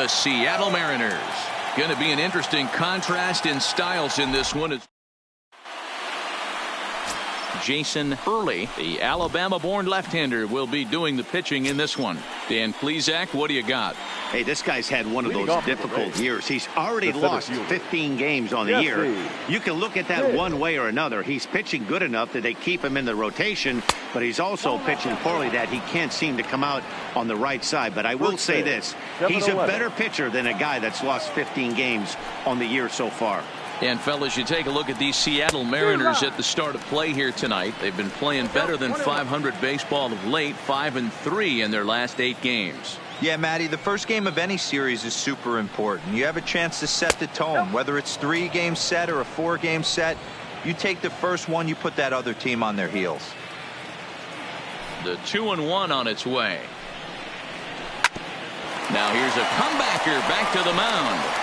the Seattle Mariners. Going to be an interesting contrast in styles in this one. Jason Hurley, the Alabama-born left-hander, will be doing the pitching in this one. Dan Plesac, what do you got? Hey, this guy's had one of those difficult years. He's already lost 15 games on the year. You can look at that one way or another. He's pitching good enough that they keep him in the rotation, but he's also pitching poorly that he can't seem to come out on the right side. But I will say this, he's a better pitcher than a guy that's lost 15 games on the year so far. And fellas, you take a look at these Seattle Mariners at the start of play here tonight. They've been playing better than .500 baseball of late, 5-3 in their last 8 games. Yeah, Matty, the first game of any series is super important. You have a chance to set the tone, whether it's 3-game set or a 4-game set. You take the first one, you put that other team on their heels. The 2-1 on its way. Now here's a comebacker back to the mound.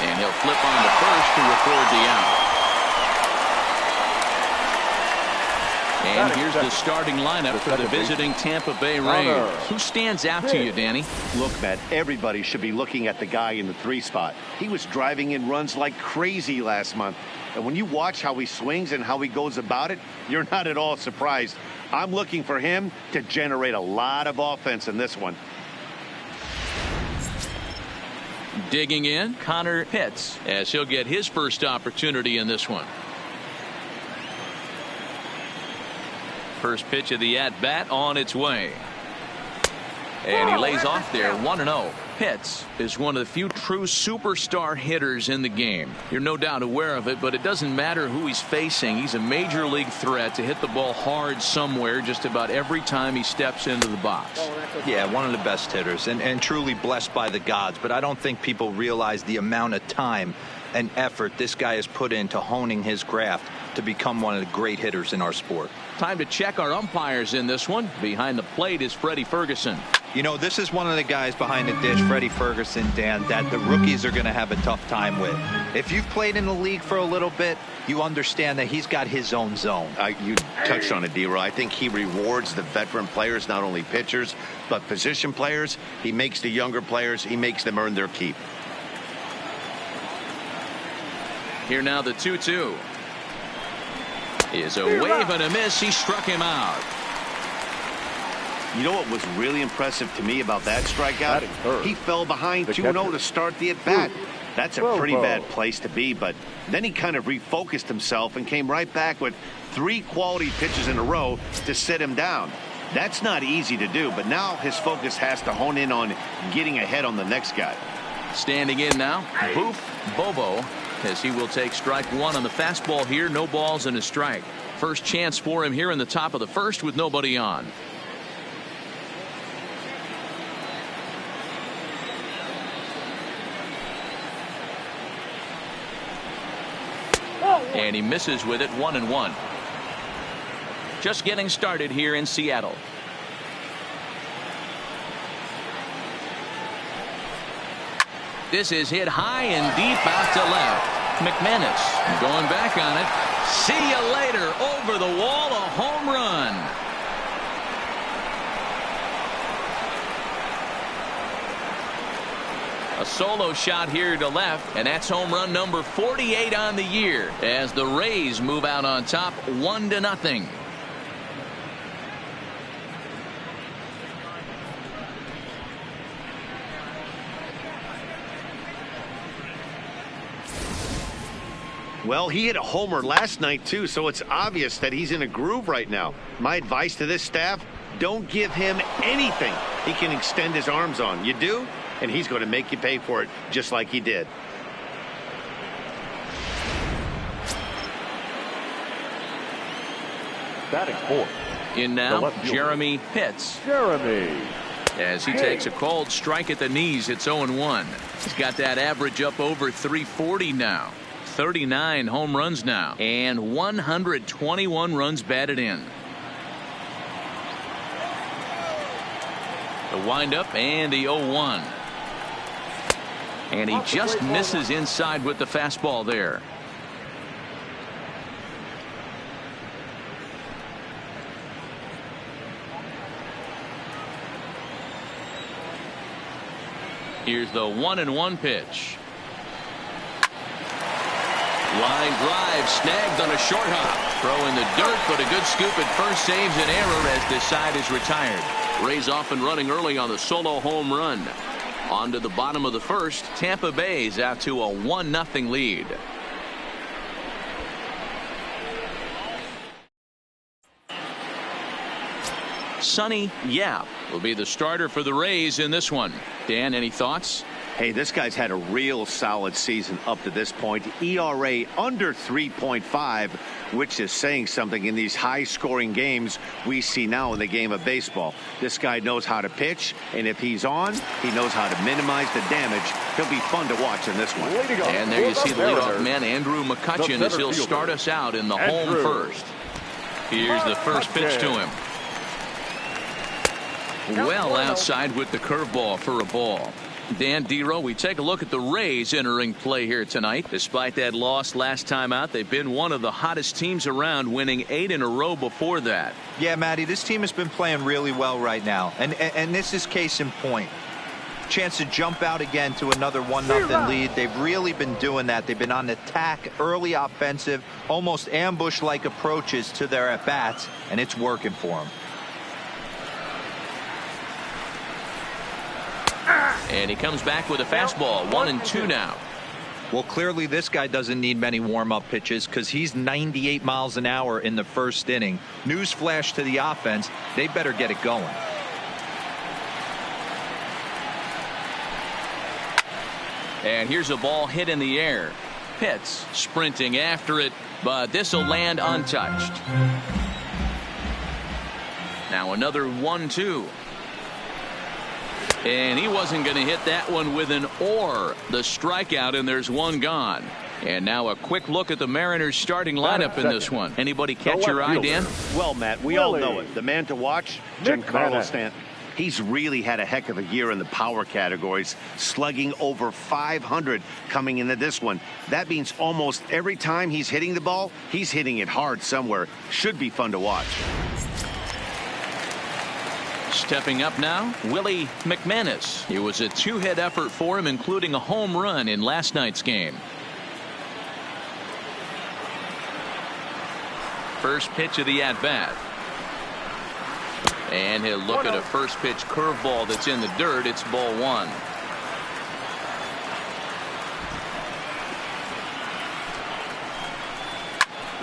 And he'll flip on to first to record the out. And here's the starting lineup for the visiting Tampa Bay Rays. Who stands out to you, Danny? Look, Matt, everybody should be looking at the guy in the 3 spot. He was driving in runs like crazy last month. And when you watch how he swings and how he goes about it, you're not at all surprised. I'm looking for him to generate a lot of offense in this one. Digging in, Connor Pitts, as he'll get his first opportunity in this one. First pitch of the at-bat on its way. And he lays off there, 1-0. Pitts is one of the few true superstar hitters in the game. You're no doubt aware of it, but it doesn't matter who he's facing. He's a major league threat to hit the ball hard somewhere just about every time he steps into the box. Yeah, one of the best hitters and truly blessed by the gods, but I don't think people realize the amount of time and effort this guy has put into honing his craft to become one of the great hitters in our sport. Time to check our umpires in this one. Behind the plate is Freddie Ferguson. You know, this is one of the guys behind the dish, Freddie Ferguson, Dan, that the rookies are going to have a tough time with. If you've played in the league for a little bit, you understand that he's got his own zone. You touched on it, D-Roy. I think he rewards the veteran players, not only pitchers, but position players. He makes the younger players, he makes them earn their keep. Here now the 2-2. Is a wave and a miss. He struck him out. You know what was really impressive to me about that strikeout? He fell behind 2-0 to start the at-bat. That's a pretty bad place to be, but then he kind of refocused himself and came right back with 3 quality pitches in a row to sit him down. That's not easy to do, but now his focus has to hone in on getting ahead on the next guy. Standing in now, Boof Bobo, as he will take strike 1 on the fastball here. No balls and a strike. First chance for him here in the top of the first with nobody on. And he misses with it, 1-1. Just getting started here in Seattle. This is hit high and deep out to left. McManus going back on it. See you later. Over the wall, a home run. A solo shot here to left, and that's home run number 48 on the year as the Rays move out on top 1-0. Well, he hit a homer last night, too, so it's obvious that he's in a groove right now. My advice to this staff, don't give him anything he can extend his arms on. You do, and he's going to make you pay for it just like he did. Batting fourth. In now, Jeremy Pitts. As he takes a called strike at the knees, it's 0-1. He's got that average up over 340 now. 39 home runs now and 121 runs batted in. The windup and the 0-1. And he just misses inside with the fastball there. Here's the 1-1 pitch. Line drive snagged on a short hop. Throw in the dirt, but a good scoop at first saves an error as this side is retired. Rays off and running early on the solo home run. On to the bottom of the first. Tampa Bay's out to a 1-0 lead. Sonny Yap will be the starter for the Rays in this one. Dan, any thoughts? Hey, this guy's had a real solid season up to this point. ERA under 3.5, which is saying something in these high-scoring games we see now in the game of baseball. This guy knows how to pitch, and if he's on, he knows how to minimize the damage. He'll be fun to watch in this one. And there you see the leadoff man, Andrew McCutchen, as he'll start us out in the home first. Here's the first pitch to him. Well outside with the curveball for a ball. Dan Dero, we take a look at the Rays entering play here tonight. Despite that loss last time out, they've been one of the hottest teams around, winning 8 in a row before that. Yeah, Matty, this team has been playing really well right now. And this is case in point. Chance to jump out again to another 1-0 lead. They've really been doing that. They've been on attack, early offensive, almost ambush-like approaches to their at-bats, and it's working for them. And he comes back with a fastball. 1-2 now. Well, clearly this guy doesn't need many warm-up pitches because he's 98 miles an hour in the first inning. Newsflash to the offense, they better get it going. And here's a ball hit in the air. Pitts sprinting after it, but this will land untouched. Now another 1-2. And he wasn't going to hit that one with an or. The strikeout, and there's one gone. And now a quick look at the Mariners starting lineup in this one. Anybody catch your eye, Dan? Well, Matt, we all know it. The man to watch, Giancarlo Stanton. He's really had a heck of a year in the power categories, slugging over 500 coming into this one. That means almost every time he's hitting the ball, he's hitting it hard somewhere. Should be fun to watch. Stepping up now, Willie McManus. It was a 2-hit effort for him, including a home run in last night's game. First pitch of the at-bat. And he'll look at a first pitch curveball that's in the dirt. It's ball 1.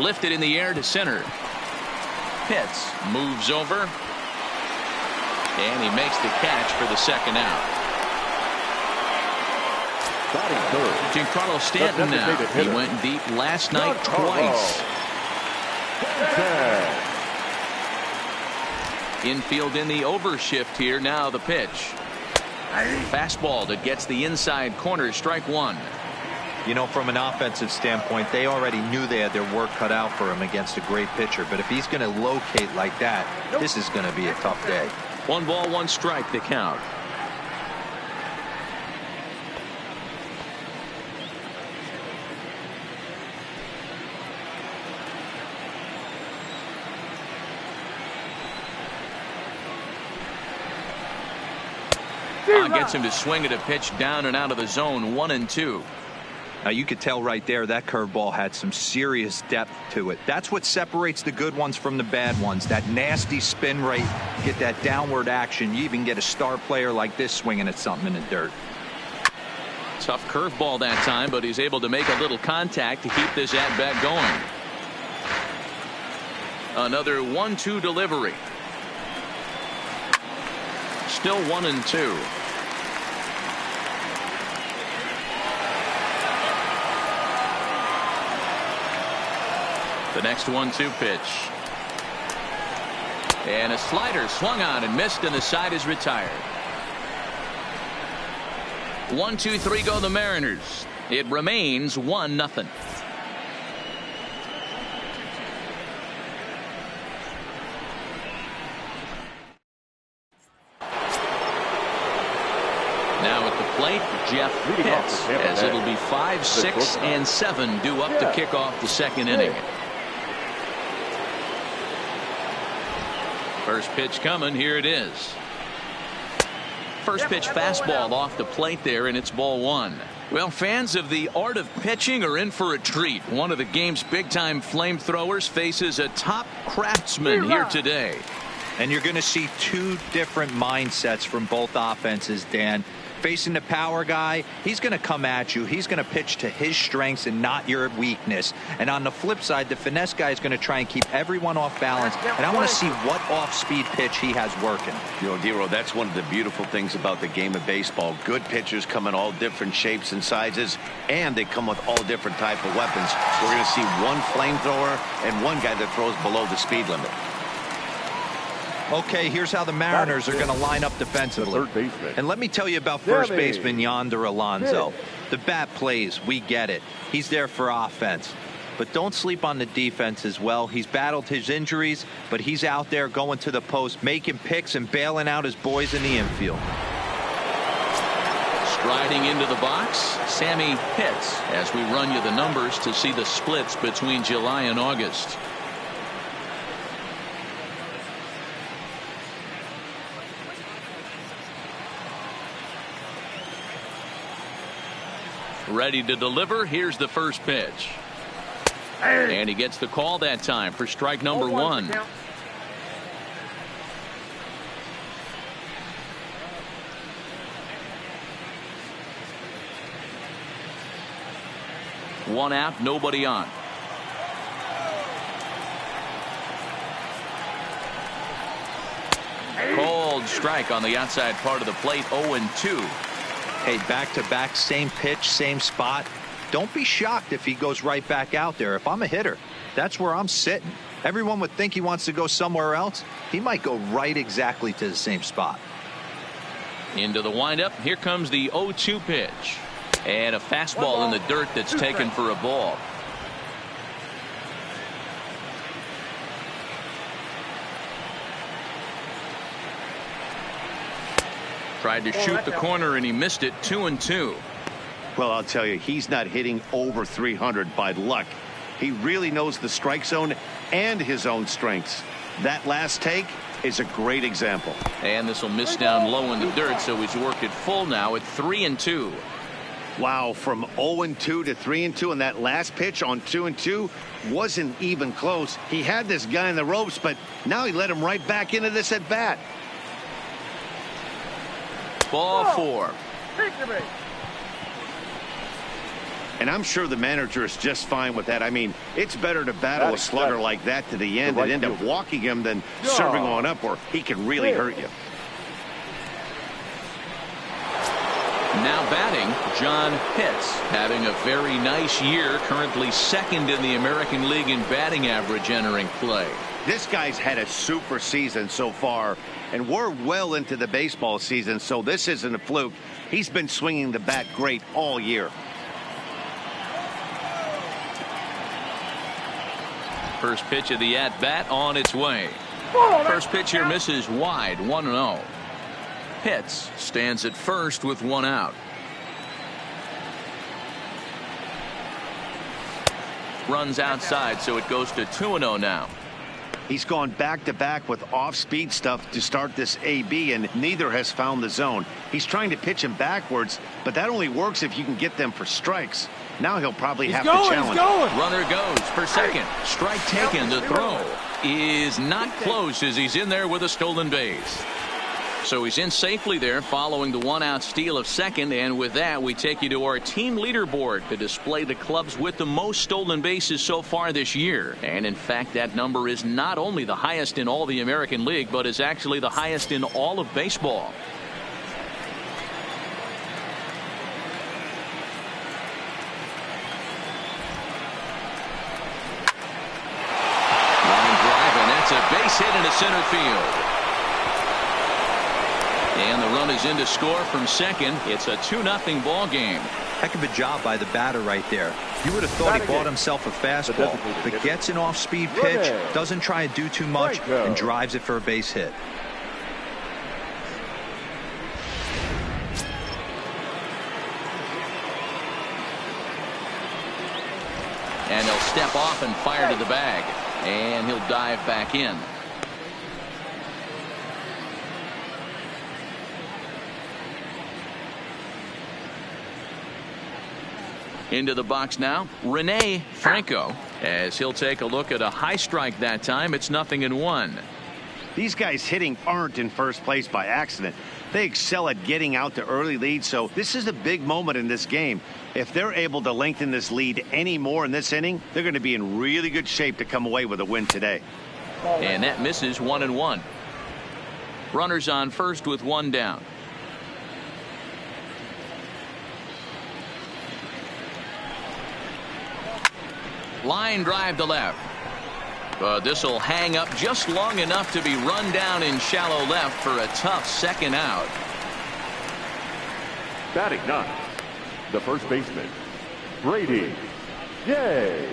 Lifted in the air to center. Pitts moves over. And he makes the catch for the second out. Giancarlo Stanton now. He went deep last night twice. Infield in the overshift here. Now the pitch. Fastball that gets the inside corner. Strike 1. You know, from an offensive standpoint, they already knew they had their work cut out for him against a great pitcher. But if he's going to locate like that, this is going to be a tough day. 1 ball, 1 strike, the count. Gets him to swing at a pitch down and out of the zone. 1-2. Now you could tell right there that curveball had some serious depth to it. That's what separates the good ones from the bad ones. That nasty spin rate, get that downward action. You even get a star player like this swinging at something in the dirt. Tough curveball that time, but he's able to make a little contact to keep this at bat going. Another 1-2 delivery. Still 1-2. The next 1-2 pitch. And a slider swung on and missed, and the side is retired. 1-2-3 go the Mariners. It remains 1-0. Now at the plate, Jeff Pitts, as it'll be 5, 6, and 7 due up to kick off the second inning. First pitch coming. Here it is. First pitch fastball off the plate there, and it's ball one. Well, fans of the art of pitching are in for a treat. One of the game's big-time flamethrowers faces a top craftsman here today. And you're going to see two different mindsets from both offenses, Dan. Facing the power guy, he's going to come at you. He's going to pitch to his strengths and not your weakness. And on the flip side, the finesse guy is going to try and keep everyone off balance. And I want to see what off-speed pitch he has working. You know, Dero, that's one of the beautiful things about the game of baseball. Good pitchers come in all different shapes and sizes, and they come with all different type of weapons. We're going to see one flamethrower and one guy that throws below the speed limit. Okay, here's how the Mariners are going to line up defensively. And let me tell you about first baseman Yonder Alonso. The bat plays, we get it. He's there for offense. But don't sleep on the defense as well. He's battled his injuries, but he's out there going to the post, making picks and bailing out his boys in the infield. Striding into the box, Sammy Pitts, as we run you the numbers to see the splits between July and August. Ready to deliver. Here's the first pitch. And he gets the call that time for strike number one. One out, nobody on. Cold strike on the outside part of the plate. 0-2. Hey, back-to-back, same pitch, same spot. Don't be shocked if he goes right back out there. If I'm a hitter, that's where I'm sitting. Everyone would think he wants to go somewhere else. He might go right exactly to the same spot. Into the windup. Here comes the 0-2 pitch. And a fastball in the dirt that's taken for a ball. Tried to shoot the corner and he missed it. 2-2. Well, I'll tell you, he's not hitting over 300 by luck. He really knows the strike zone and his own strengths. That last take is a great example. And this will miss down low in the dirt, so he's worked it full now at 3-2. Wow, from 0-2 to 3-2, and that last pitch on 2-2 wasn't even close. He had this guy in the ropes, but now he let him right back into this at bat. Ball four. And I'm sure the manager is just fine with that. I mean, it's better to battle a slugger like that to the end and end up walking him than serving on up where he can really hurt you. Now batting, John Pitts, having a very nice year, currently second in the American League in batting average entering play. This guy's had a super season so far, and we're well into the baseball season, so this isn't a fluke. He's been swinging the bat great all year. First pitch of the at-bat on its way. First pitch here misses wide, 1-0. Pitts stands at first with one out. Runs outside, so it goes to 2-0 now. He's gone back-to-back with off-speed stuff to start this AB, and neither has found the zone. He's trying to pitch him backwards, but that only works if you can get them for strikes. Now he'll probably have to challenge. Runner goes for second. Strike taken. The throw is not close as he's in there with a stolen base. So he's in safely there following the one-out steal of second, and with that we take you to our team leaderboard to display the clubs with the most stolen bases so far this year. And in fact, that number is not only the highest in all the American League, but is actually the highest in all of baseball. Line drive, and that's a base hit into center field. And the run is in to score from second. It's a 2-0 ball game. Heck of a job by the batter right there. You would have thought he bought himself a fastball, but gets an off-speed pitch, doesn't try to do too much, and drives it for a base hit. And he'll step off and fire to the bag. And he'll dive back in. Into the box now, Rene Franco, as he'll take a look at a high strike that time. It's 0-1. These guys hitting aren't in first place by accident. They excel at getting out to early leads, so this is a big moment in this game. If they're able to lengthen this lead any more in this inning, they're going to be in really good shape to come away with a win today. And that misses 1-1. Runners on first with one down. Line drive to left. But this will hang up just long enough to be run down in shallow left for a tough second out. Batting ninth, the first baseman, Brady Day.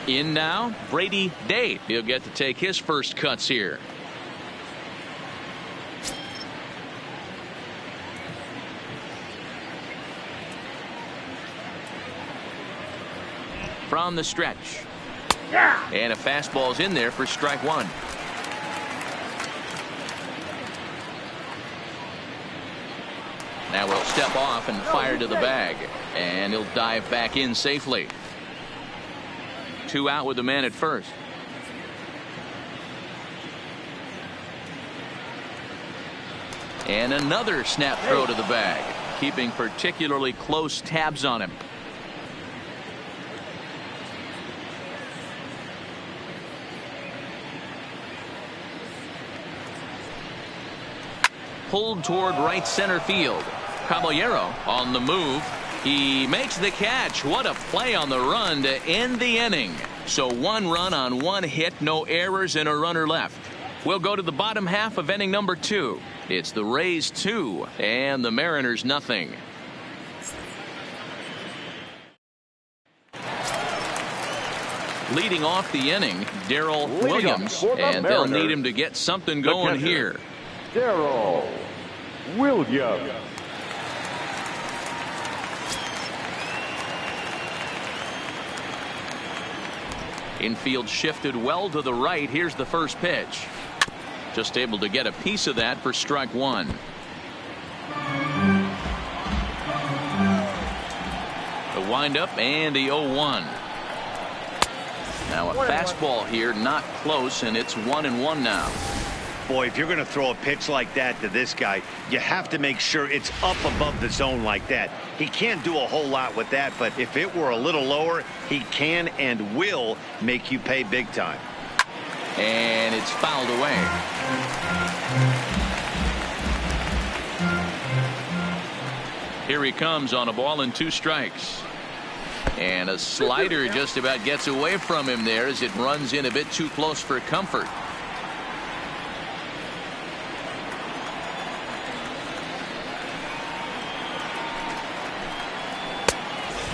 In now, Brady Day. He'll get to take his first cuts here. From the stretch. And a fastball's in there for strike one. Now we'll step off and fire to the bag. And he'll dive back in safely. 2 out with the man at first. And another snap throw to the bag, keeping particularly close tabs on him. Pulled toward right center field. Caballero on the move. He makes the catch. What a play on the run to end the inning. So 1 run on 1 hit, no errors, and a runner left. We'll go to the bottom half of inning number 2. It's the Rays 2 and the Mariners nothing. Leading off the inning, Darrell Williams, and they'll need him to get something going here. Darrell Williams. Infield shifted well to the right. Here's the first pitch. Just able to get a piece of that for strike one. The windup and the 0-1. Now a fastball here, not close, and it's 1-1 now. Boy, if you're going to throw a pitch like that to this guy, you have to make sure it's up above the zone like that. He can't do a whole lot with that, but if it were a little lower, he can and will make you pay big time. And it's fouled away. Here he comes on a ball and 2 strikes. And a slider just about gets away from him there as it runs in a bit too close for comfort.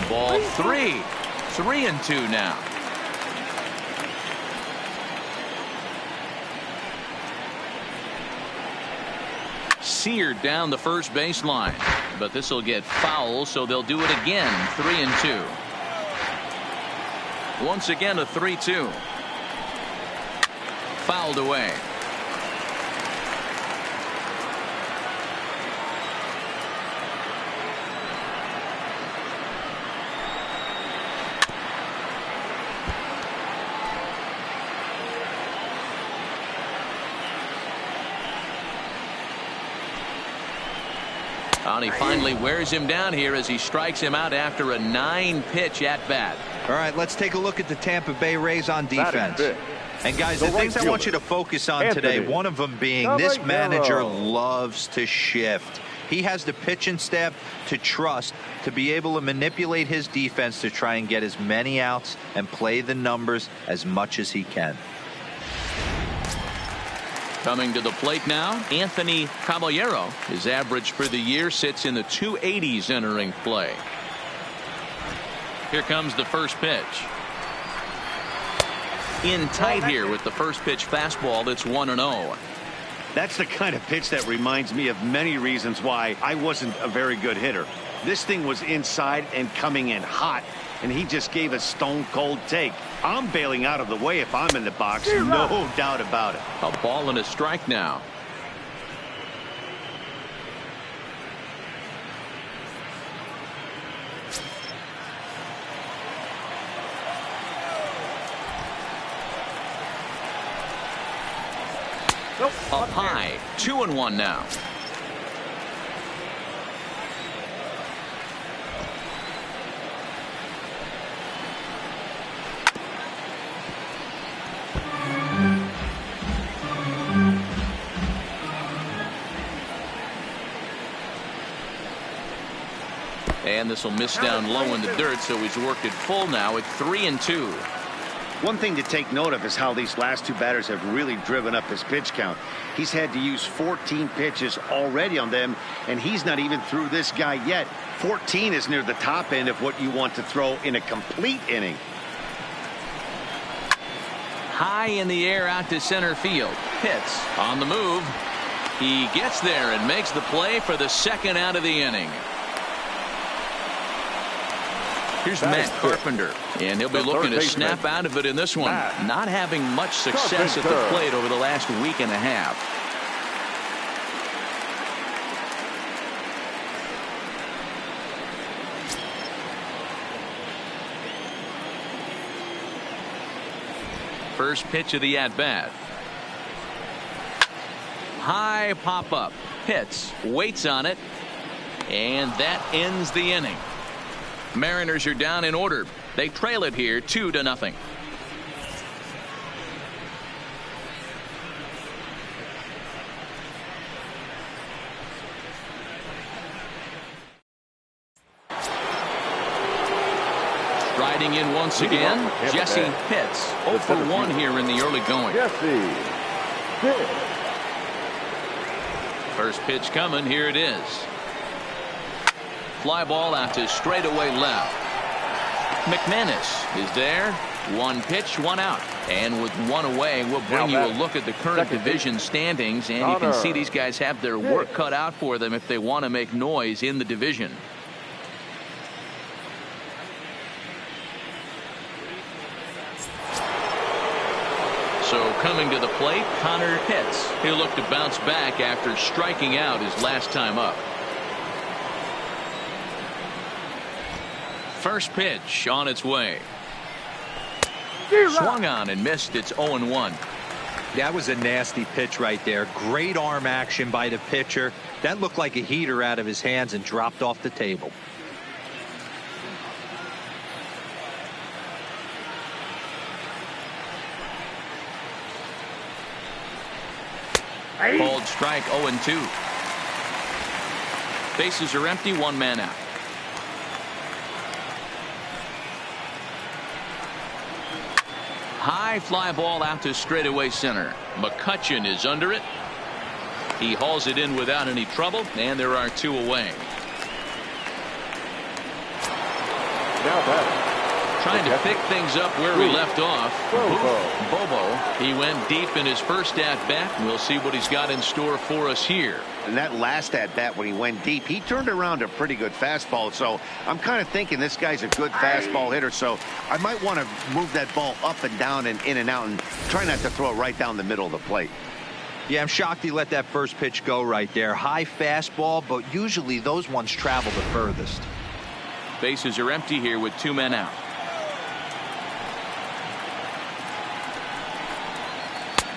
Ball 3. 3-2 now. Seared down the first baseline, but this will get foul, so they'll do it again. 3-2. Once again a 3-2. Fouled away. And he finally wears him down here as he strikes him out after a 9-pitch at bat. All right, let's take a look at the Tampa Bay Rays on defense. And guys, the things I want you to focus on today, one of them being this manager loves to shift. He has the pitching staff to trust to be able to manipulate his defense to try and get as many outs and play the numbers as much as he can. Coming to the plate now, Anthony Caballero. His average for the year sits in the 280s entering play. Here comes the first pitch. In tight here with the first pitch fastball. That's 1-0. That's the kind of pitch that reminds me of many reasons why I wasn't a very good hitter. This thing was inside and coming in hot, and he just gave a stone-cold take. I'm bailing out of the way if I'm in the box, no doubt about it. A ball and a strike now. Up high, 2-1 now. And this will miss down low in the dirt, so he's worked it full now at 3-2. One thing to take note of is how these last two batters have really driven up his pitch count. He's had to use 14 pitches already on them, and he's not even through this guy yet. 14 is near the top end of what you want to throw in a complete inning. High in the air out to center field. Hits on the move. He gets there and makes the play for the second out of the inning. Here's Matt Carpenter, and he'll be looking to snap out of it in this one. Not having much success at the plate over the last week and a half. First pitch of the at-bat. High pop-up. Hits. Waits on it. And that ends the inning. Mariners are down in order. They trail it here 2-0. Striding in once again, Jesse Pitts. 0 for 1 here in the early going. Jesse Pitts. First pitch coming. Here it is. Fly ball out to straightaway left. McManus is there. One pitch, one out. And with one away, we'll bring you a look at the current division standings. And you can see these guys have their work cut out for them if they want to make noise in the division. So coming to the plate, Connor Pitts. He'll look to bounce back after striking out his last time up. First pitch on its way. Swung on and missed. It's 0-1. That was a nasty pitch right there. Great arm action by the pitcher. That looked like a heater out of his hands and dropped off the table. Called strike 0-2. Bases are empty. One man out. High fly ball out to straightaway center. McCutchen is under it. He hauls it in without any trouble, and there are two away. Now batting. Trying to pick things up where we left off. Bobo. He went deep in his first at-bat. We'll see what he's got in store for us here. And that last at-bat when he went deep, he turned around a pretty good fastball. So I'm kind of thinking this guy's a good fastball hitter. So I might want to move that ball up and down and in and out and try not to throw it right down the middle of the plate. Yeah, I'm shocked he let that first pitch go right there. High fastball, but usually those ones travel the furthest. Bases are empty here with two men out.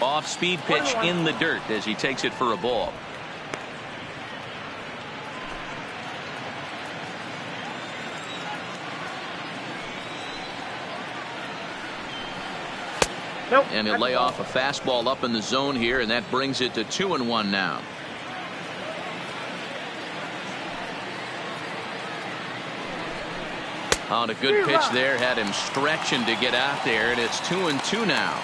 Off-speed pitch in the dirt as he takes it for a ball. And he'll lay off a fastball up in the zone here, and that brings it to 2-1 now. On a good pitch there, had him stretching to get out there, and it's 2-2 now.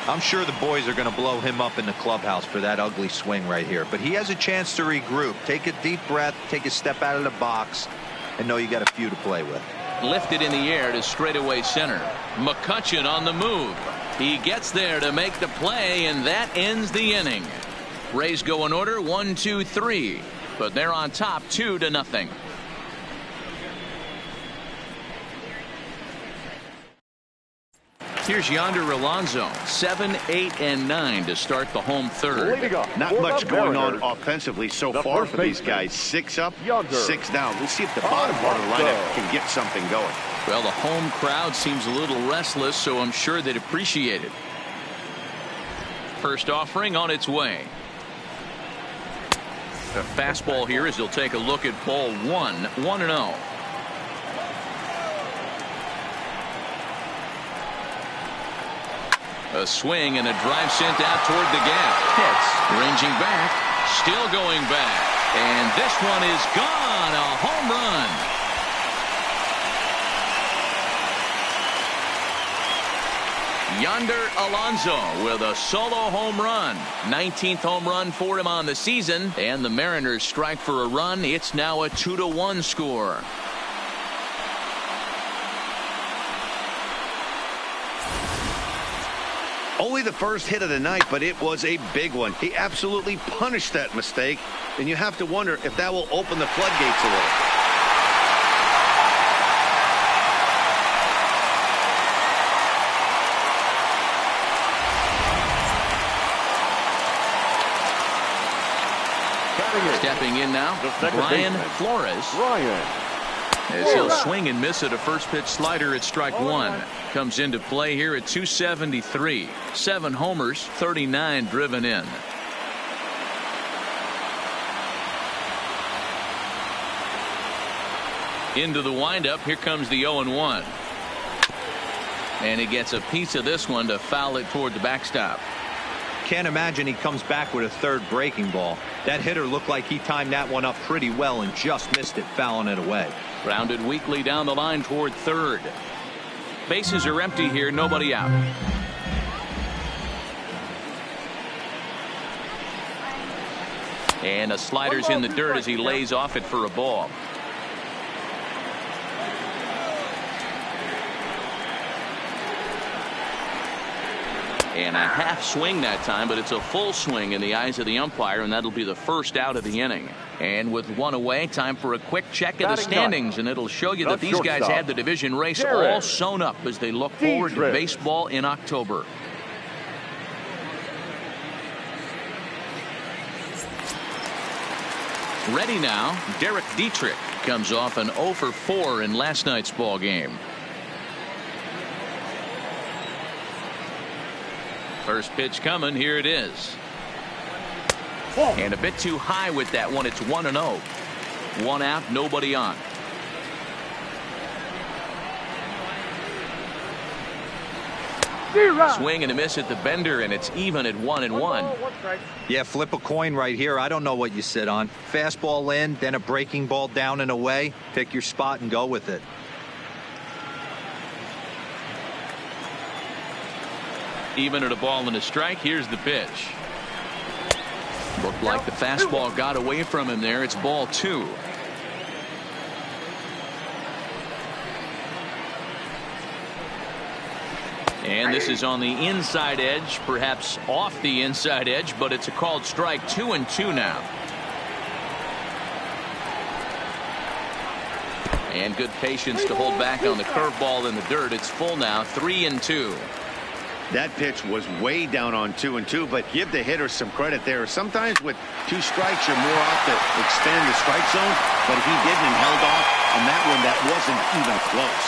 I'm sure the boys are going to blow him up in the clubhouse for that ugly swing right here. But he has a chance to regroup. Take a deep breath, take a step out of the box, and know you got a few to play with. Lifted in the air to straightaway center. McCutchen on the move. He gets there to make the play, and that ends the inning. Rays go in order 1, 2, 3. But they're on top 2-0. Here's Yonder Alonso, 7, 8, and 9 to start the home third. Not much going on offensively so far for these guys. 6 up, 6 down. We'll see if the bottom part of the lineup can get something going. Well, the home crowd seems a little restless, so I'm sure they'd appreciate it. first offering on its way. A fastball here as he'll take a look at ball 1-0. A swing and a drive sent out toward the gap. Hits, ranging back, still going back, and this one is gone. A home run. Yonder Alonso with a solo home run. 19th home run for him on the season, and the Mariners strike for a run. It's now a 2-1 score. Only the first hit of the night, but it was a big one. He absolutely punished that mistake, and you have to wonder if that will open the floodgates a little. Stepping in now, Brian Flores. As he'll swing and miss at a first pitch slider at strike one. Comes into play here at 273. 7 homers, 39 driven in. Into the windup. Here comes the 0-1. And he gets a piece of this one to foul it toward the backstop. Can't imagine he comes back with a third breaking ball. That hitter looked like he timed that one up pretty well and just missed it, fouling it away. Grounded weakly down the line toward third. Bases are empty here, nobody out. And a slider's in the dirt as he lays off it for a ball. And a half swing that time, but it's a full swing in the eyes of the umpire, and that'll be the first out of the inning. And with one away, time for a quick check of the standings, and it'll show you that these guys had the division race all sewn up as they look forward to baseball in October. Ready now, Derek Dietrich comes off an 0 for 4 in last night's ball game. First pitch coming. Here it is. And a bit too high with that one. It's 1-0. 1 out, nobody on. Swing and a miss at the bender, and it's even at 1-1. Yeah, flip a coin right here. I don't know what you sit on. Fastball in, then a breaking ball down and away. Pick your spot and go with it. Even at a ball and a strike. Here's the pitch. Looked like the fastball got away from him there. It's ball 2. And this is on the inside edge, perhaps off the inside edge, but it's a called strike. 2-2 now. And good patience to hold back on the curveball in the dirt. It's full now. 3-2. That pitch was way down on 2-2, but give the hitter some credit there. Sometimes with 2 strikes, you're more off to extend the strike zone, but he didn't and held off on that one. That wasn't even close.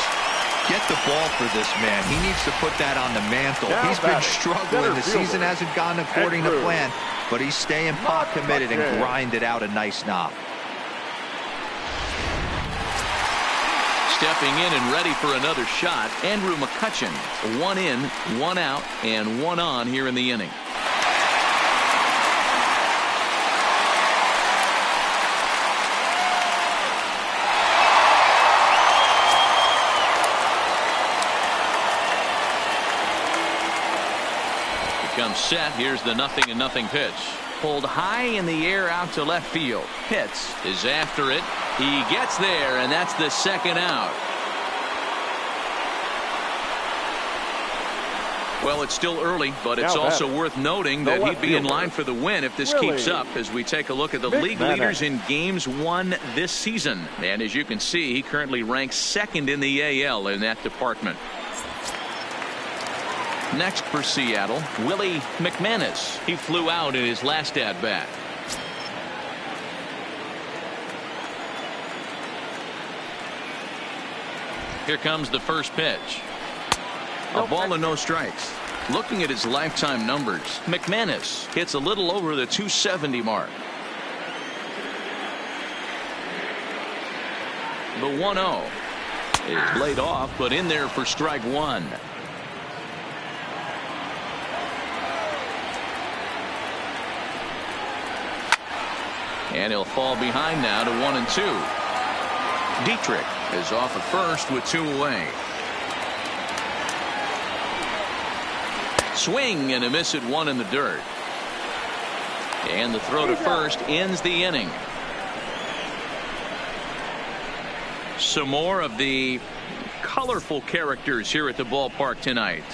Get the ball for this man. He needs to put that on the mantle. He's been struggling. The season hasn't gone according to plan, but he's staying pot committed and grinded out a nice knock. Stepping in and ready for another shot, Andrew McCutchen. 1 in, 1 out, and 1 on here in the inning. Becomes set. Here's the 0-0 pitch. Pulled high in the air out to left field. Pitts is after it. He gets there, and that's the second out. Well, it's still early, but it's also worth noting that he'd be in line for the win if this keeps up as we take a look at the league leaders in games won this season. And as you can see, he currently ranks 2nd in the AL in that department. Next for Seattle, Willie McManus. He flew out in his last at-bat. Here comes the first pitch. A ball and no strikes. Looking at his lifetime numbers, McManus hits a little over the 270 mark. The 1-0 is laid off, but in there for strike one. And he'll fall behind now to 1-2. Dietrich is off at first with two away. Swing and a miss at one in the dirt. And the throw to first ends the inning. Some more of the colorful characters here at the ballpark tonight.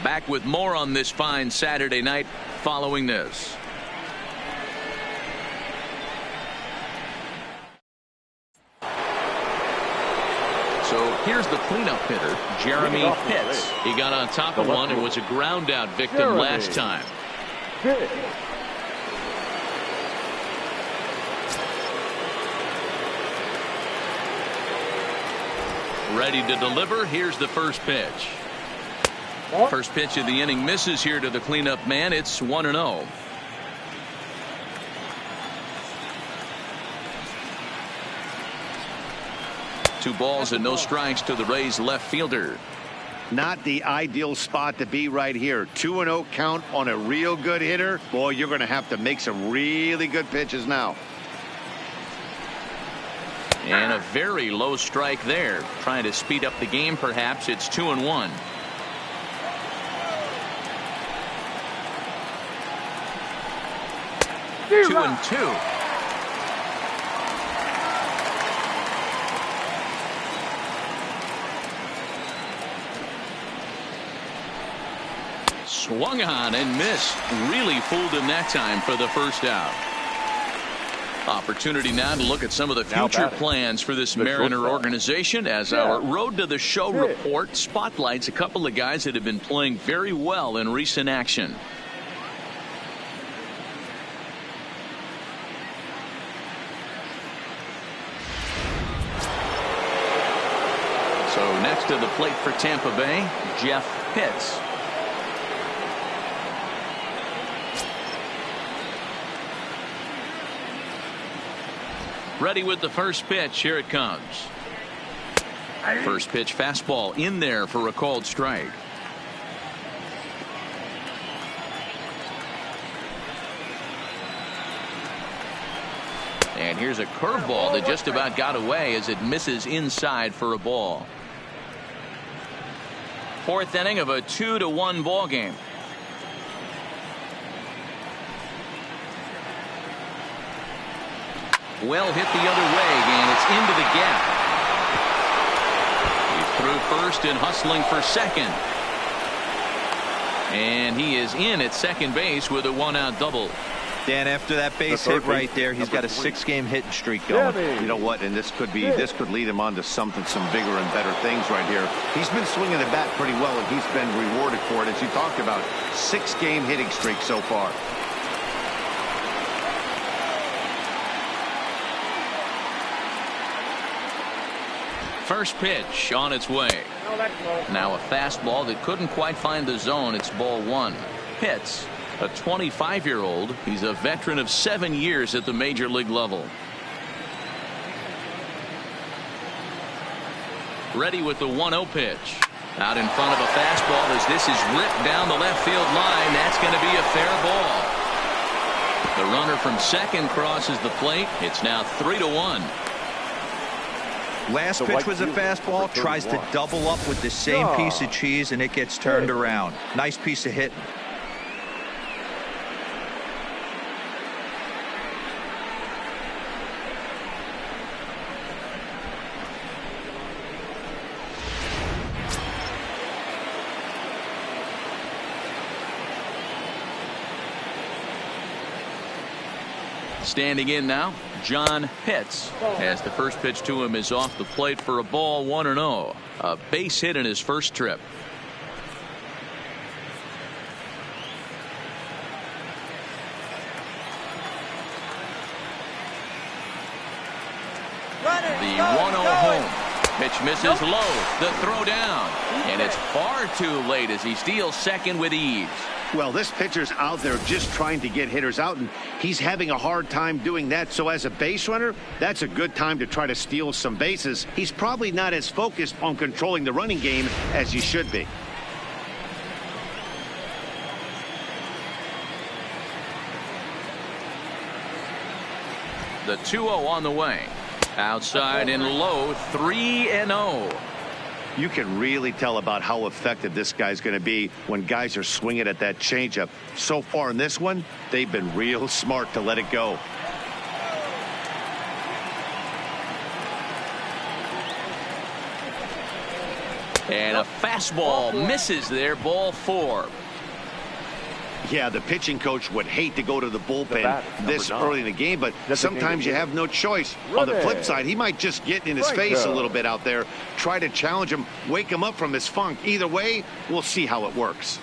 Back with more on this fine Saturday night following this. So here's the cleanup hitter, Jeremy Pitts. He got on top of one and was a ground out victim last time. Ready to deliver. Here's the first pitch. First pitch of the inning misses here to the cleanup man. It's 1-0. Two balls and no strikes to the Rays left fielder. Not the ideal spot to be right here. 2-0 count on a real good hitter. Boy, you're going to have to make some really good pitches now. And a very low strike there. Trying to speed up the game perhaps. It's 2-1. Two and two. Swung on and missed. Really fooled him that time for the first out. Opportunity now to look at some of the future plans for this Mariner organization as our Road to the Show report spotlights a couple of guys that have been playing very well in recent action. So next to the plate for Tampa Bay, Jeff Pitts. Ready with the first pitch. Here it comes. First pitch fastball in there for a called strike. And here's a curveball that just about got away as it misses inside for a ball. Fourth inning of a 2-1 ball game. Well hit the other way, and it's into the gap. He's through first and hustling for second. And he is in at second base with a one-out double. Dan, after that base hit right there, he's got a 6-game hitting streak going. You know what? And this could lead him on to some bigger and better things right here. He's been swinging the bat pretty well, and he's been rewarded for it, as you talked about. 6-game hitting streak so far. First pitch on its way. Now a fastball that couldn't quite find the zone. It's ball one. Pitts, a 25-year-old. He's a veteran of 7 years at the major league level. Ready with the 1-0 pitch. Out in front of a fastball as this is ripped down the left field line. That's going to be a fair ball. The runner from second crosses the plate. It's now 3-1. Last pitch was a fastball, tries to double up with the same piece of cheese, and it gets turned around. Nice piece of hitting. Standing in now, John Pitts, as the first pitch to him is off the plate for a ball, 1-0. A base hit in his first trip. The 1-0 home. Pitch misses low. The throw down. And it's far too late as he steals second with ease. Well, this pitcher's out there just trying to get hitters out, and he's having a hard time doing that. So as a base runner, that's a good time to try to steal some bases. He's probably not as focused on controlling the running game as he should be. The 2-0 on the way. Outside and low, 3-0. You can really tell about how effective this guy's going to be when guys are swinging at that changeup. So far in this one, they've been real smart to let it go. And a fastball misses there, ball 4. Yeah, the pitching coach would hate to go to the bullpen this early in the game, but sometimes you have no choice. On the flip side, he might just get in his face a little bit out there, try to challenge him, wake him up from his funk. Either way, we'll see how it works.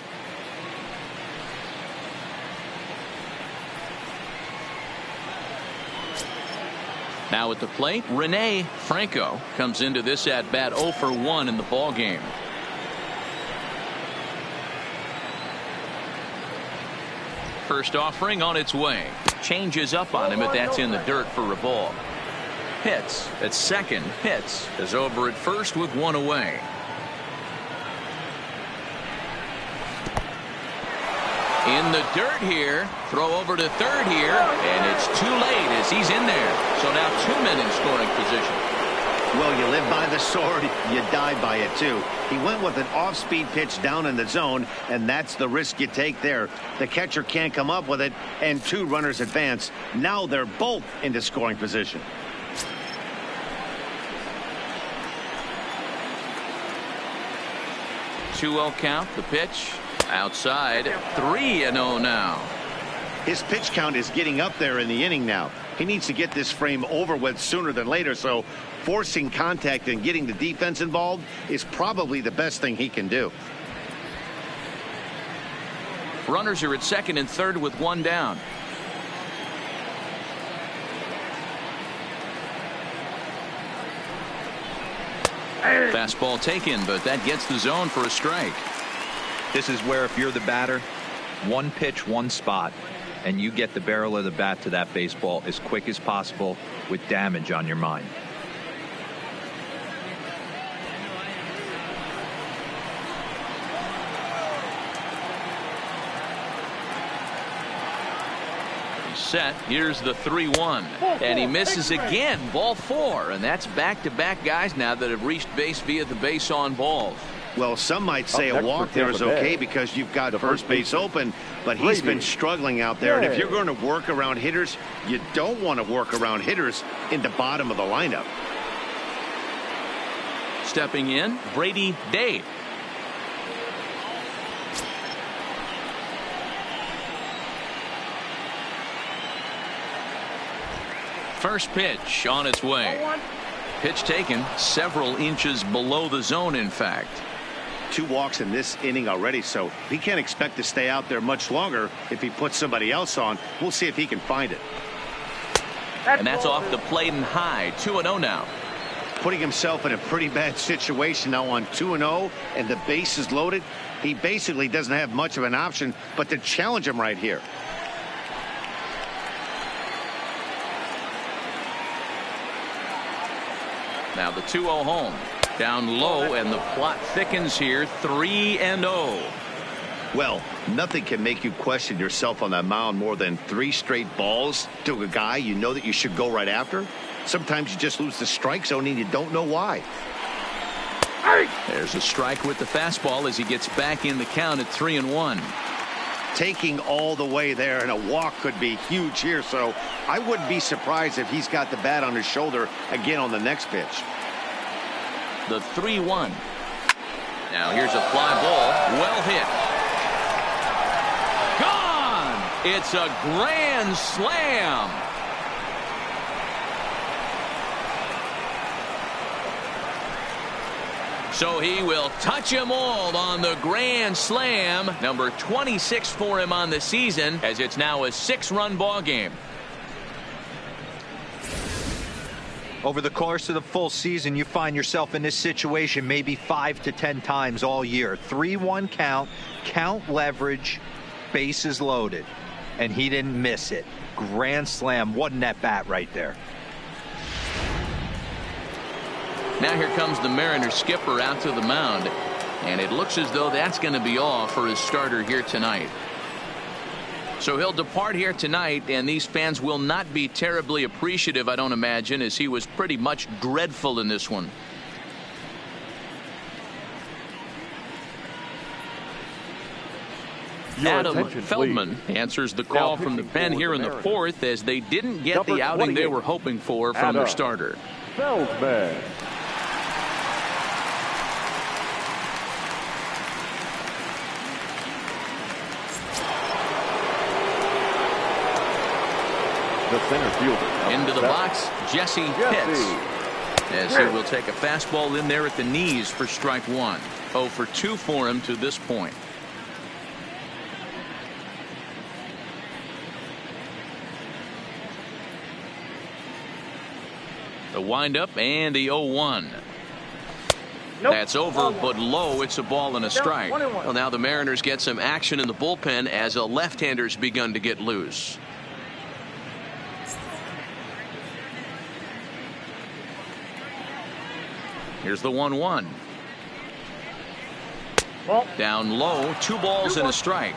Now at the plate, Rene Franco comes into this at bat 0 for 1 in the ball game. First offering on its way. Changes up on him, but that's in the dirt for a ball. Pitts at second. Pitts is over at first with 1 away. In the dirt here. Throw over to third here. And it's too late as he's in there. So now 2 men in scoring position. Well, you live by the sword, you die by it, too. He went with an off-speed pitch down in the zone, and that's the risk you take there. The catcher can't come up with it, and 2 runners advance. Now they're both into scoring position. Two-0 count, the pitch. Outside, 3-0 now. His pitch count is getting up there in the inning now. He needs to get this frame over with sooner than later, so forcing contact and getting the defense involved is probably the best thing he can do. Runners are at second and third with 1 down. Fastball taken, but that gets the zone for a strike. This is where if you're the batter, 1 pitch, 1 spot, and you get the barrel of the bat to that baseball as quick as possible with damage on your mind. Set. Here's the 3-1. And he misses again. Ball 4. And that's back-to-back guys now that have reached base via the base on balls. Well, some might say a walk there is okay because you've got first base open, but he's been struggling out there. And if you're going to work around hitters, you don't want to work around hitters in the bottom of the lineup. Stepping in, Brady Day. First pitch on its way. Pitch taken several inches below the zone, in fact. 2 walks in this inning already, so he can't expect to stay out there much longer if he puts somebody else on. We'll see if he can find it. And that's off the plate and high. 2-0 now. Putting himself in a pretty bad situation now on 2-0, and the base is loaded. He basically doesn't have much of an option but to challenge him right here. Now the 2-0 home. Down low, and the plot thickens here. 3-0. Well, nothing can make you question yourself on that mound more than 3 straight balls to a guy you know that you should go right after. Sometimes you just lose the strike zone and you don't know why. There's a strike with the fastball as he gets back in the count at 3-1. Taking all the way there, and a walk could be huge here, so I wouldn't be surprised if he's got the bat on his shoulder again on the next pitch. The 3-1. Now here's a fly ball. Well hit. Gone! It's a grand slam. So he will touch them all on the grand slam. Number 26 for him on the season, as it's now a 6-run ball game. Over the course of the full season, you find yourself in this situation maybe 5 to 10 times all year. 3-1 count leverage, bases loaded, and he didn't miss it. Grand slam. What an at-bat right there. Now here comes the Mariners skipper out to the mound, and it looks as though that's going to be all for his starter here tonight. So he'll depart here tonight, and these fans will not be terribly appreciative, I don't imagine, as he was pretty much dreadful in this one. Adam Feldman answers the call from the pen here in the fourth, as they didn't get the outing they were hoping for from their starter. Feldman. The center fielder. Into the box, Jesse Pitts, as he will take a fastball in there at the knees for strike one. 0 for 2 for him to this point. The windup and the 0-1. That's over, but low. It's a ball and a strike. Well, now the Mariners get some action in the bullpen as a left-hander's begun to get loose. Here's the 1-1. Down low, 2 balls and a strike.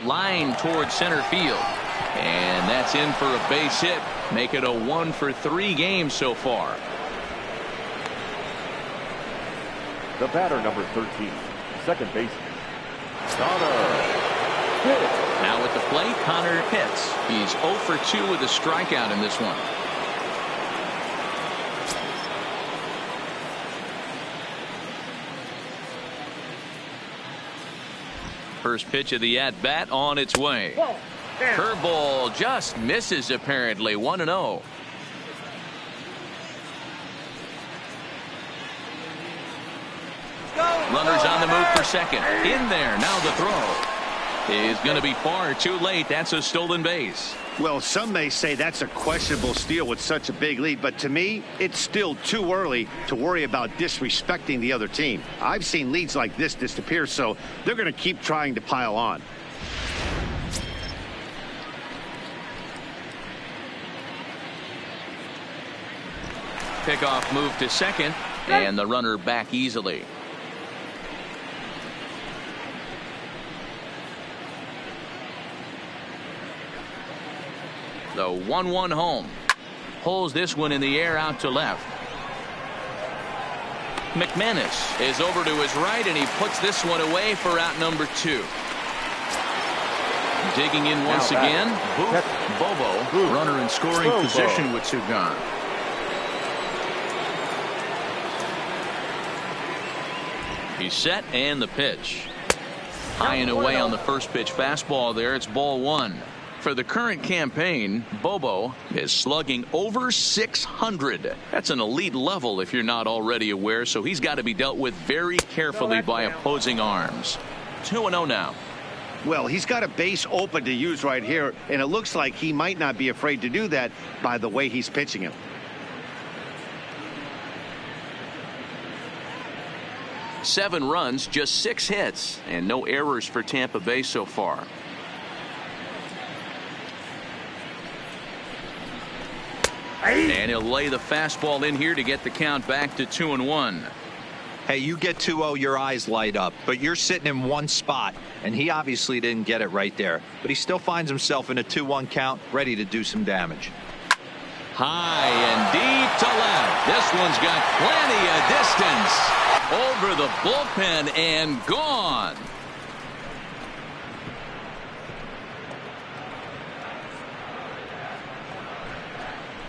Line towards center field, and that's in for a base hit. Make it a 1 for 3 game so far. The batter, number 13, second baseman, Connor Pitts. Now at the plate, Connor Pitts. He's 0 for 2 with a strikeout in this one. First pitch of the at-bat on its way. Curveball just misses apparently. 1-0. Runners on the move for second. In there. Now the throw is going to be far too late. That's a stolen base. Well, some may say that's a questionable steal with such a big lead, but to me, it's still too early to worry about disrespecting the other team. I've seen leads like this disappear, so they're going to keep trying to pile on. Pickoff move to second, and the runner back easily. The 1-1 home. Pulls this one in the air out to left. McManus is over to his right, and he puts this one away for out number 2. Digging in once again, Bobo, runner in scoring position with 2 gone. He's set, and the pitch. High and away on the first pitch fastball there. It's ball 1. For the current campaign, Bobo is slugging over 600. That's an elite level if you're not already aware, so he's got to be dealt with very carefully by opposing arms. 2-0 now. Well, he's got a base open to use right here, and it looks like he might not be afraid to do that by the way he's pitching him. Seven runs, just 6 hits, and no errors for Tampa Bay so far. And he'll lay the fastball in here to get the count back to 2-1. Hey, you get 2-0, your eyes light up, but you're sitting in one spot, and he obviously didn't get it right there. But he still finds himself in a 2-1 count, ready to do some damage. High and deep to left. This one's got plenty of distance. Over the bullpen and gone.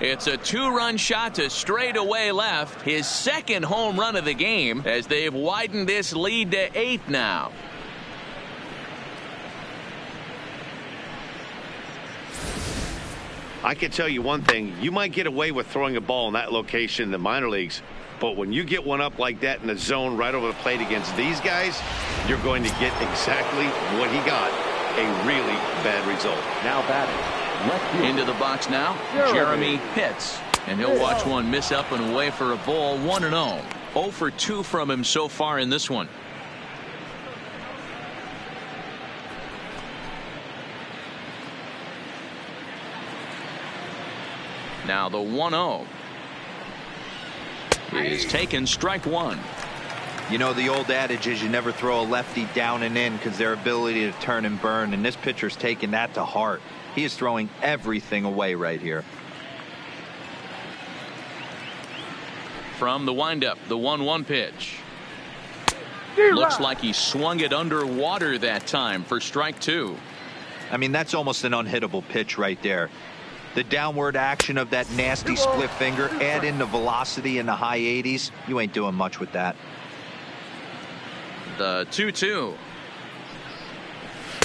It's a 2-run shot to straightaway left. His second home run of the game as they've widened this lead to 8 now. I can tell you one thing. You might get away with throwing a ball in that location in the minor leagues, But when you get one up like that in the zone right over the plate against these guys, you're going to get exactly what he got, a really bad result. Now batting, left field. Into the box now, Jeremy Pitts. And he'll watch one miss up and away for a ball. 1-0. 0 for 2 from him so far in this one. Now the 1-0 is taken, strike one. You know, the old adage is you never throw a lefty down and in because their ability to turn and burn, and this pitcher's taking that to heart. He is throwing everything away right here. From the windup, the 1-1 pitch. Looks like he swung it underwater that time for strike two. I mean, that's almost an unhittable pitch right there. The downward action of that nasty split finger, add in the velocity in the high 80s, you ain't doing much with that. The 2-2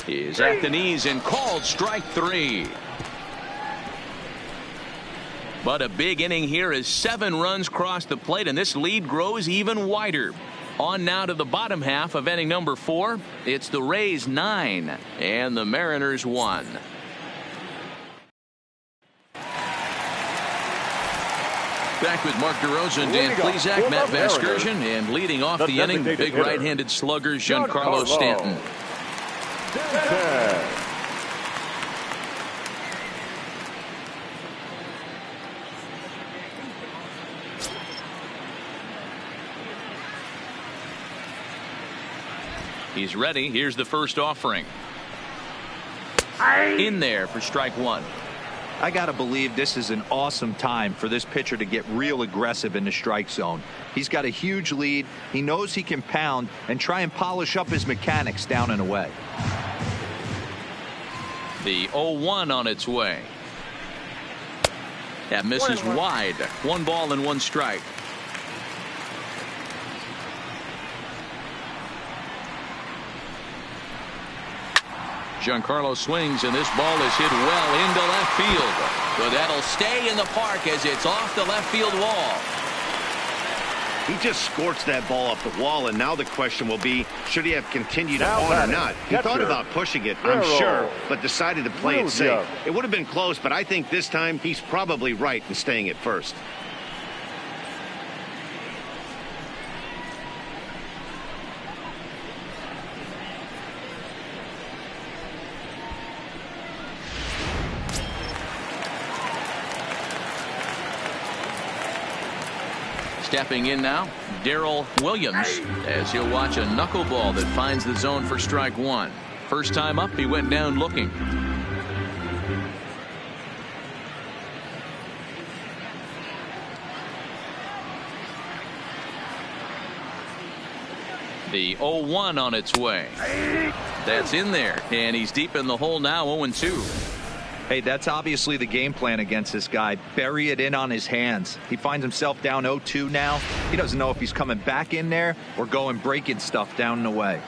is at the knees and called strike three. But a big inning here as 7 runs cross the plate, and this lead grows even wider. On now to the bottom half of inning number 4. It's the Rays 9 and the Mariners 1. Back with Mark DeRosa, Dan Plesac, Matt Vasgersian, and leading off the inning, big right-handed slugger Giancarlo Stanton. He's ready. Here's the first offering. In there for strike one. I got to believe this is an awesome time for this pitcher to get real aggressive in the strike zone. He's got a huge lead. He knows he can pound and try and polish up his mechanics down and away. The 0-1 on its way. That misses wide. 1 ball and 1 strike. Giancarlo swings, and this ball is hit well into left field. But that'll stay in the park as it's off the left field wall. He just scorched that ball off the wall, and now the question will be, should he have continued on or not? He thought about pushing it, I'm sure, but decided to play it safe. It would have been close, but I think this time he's probably right in staying at first. Stepping in now, Darrell Williams, as he'll watch a knuckleball that finds the zone for strike one. First time up, he went down looking. The 0-1 on its way. That's in there, and he's deep in the hole now, 0-2. Hey, that's obviously the game plan against this guy. Bury it in on his hands. He finds himself down 0-2 now. He doesn't know if he's coming back in there or going breaking stuff down and away.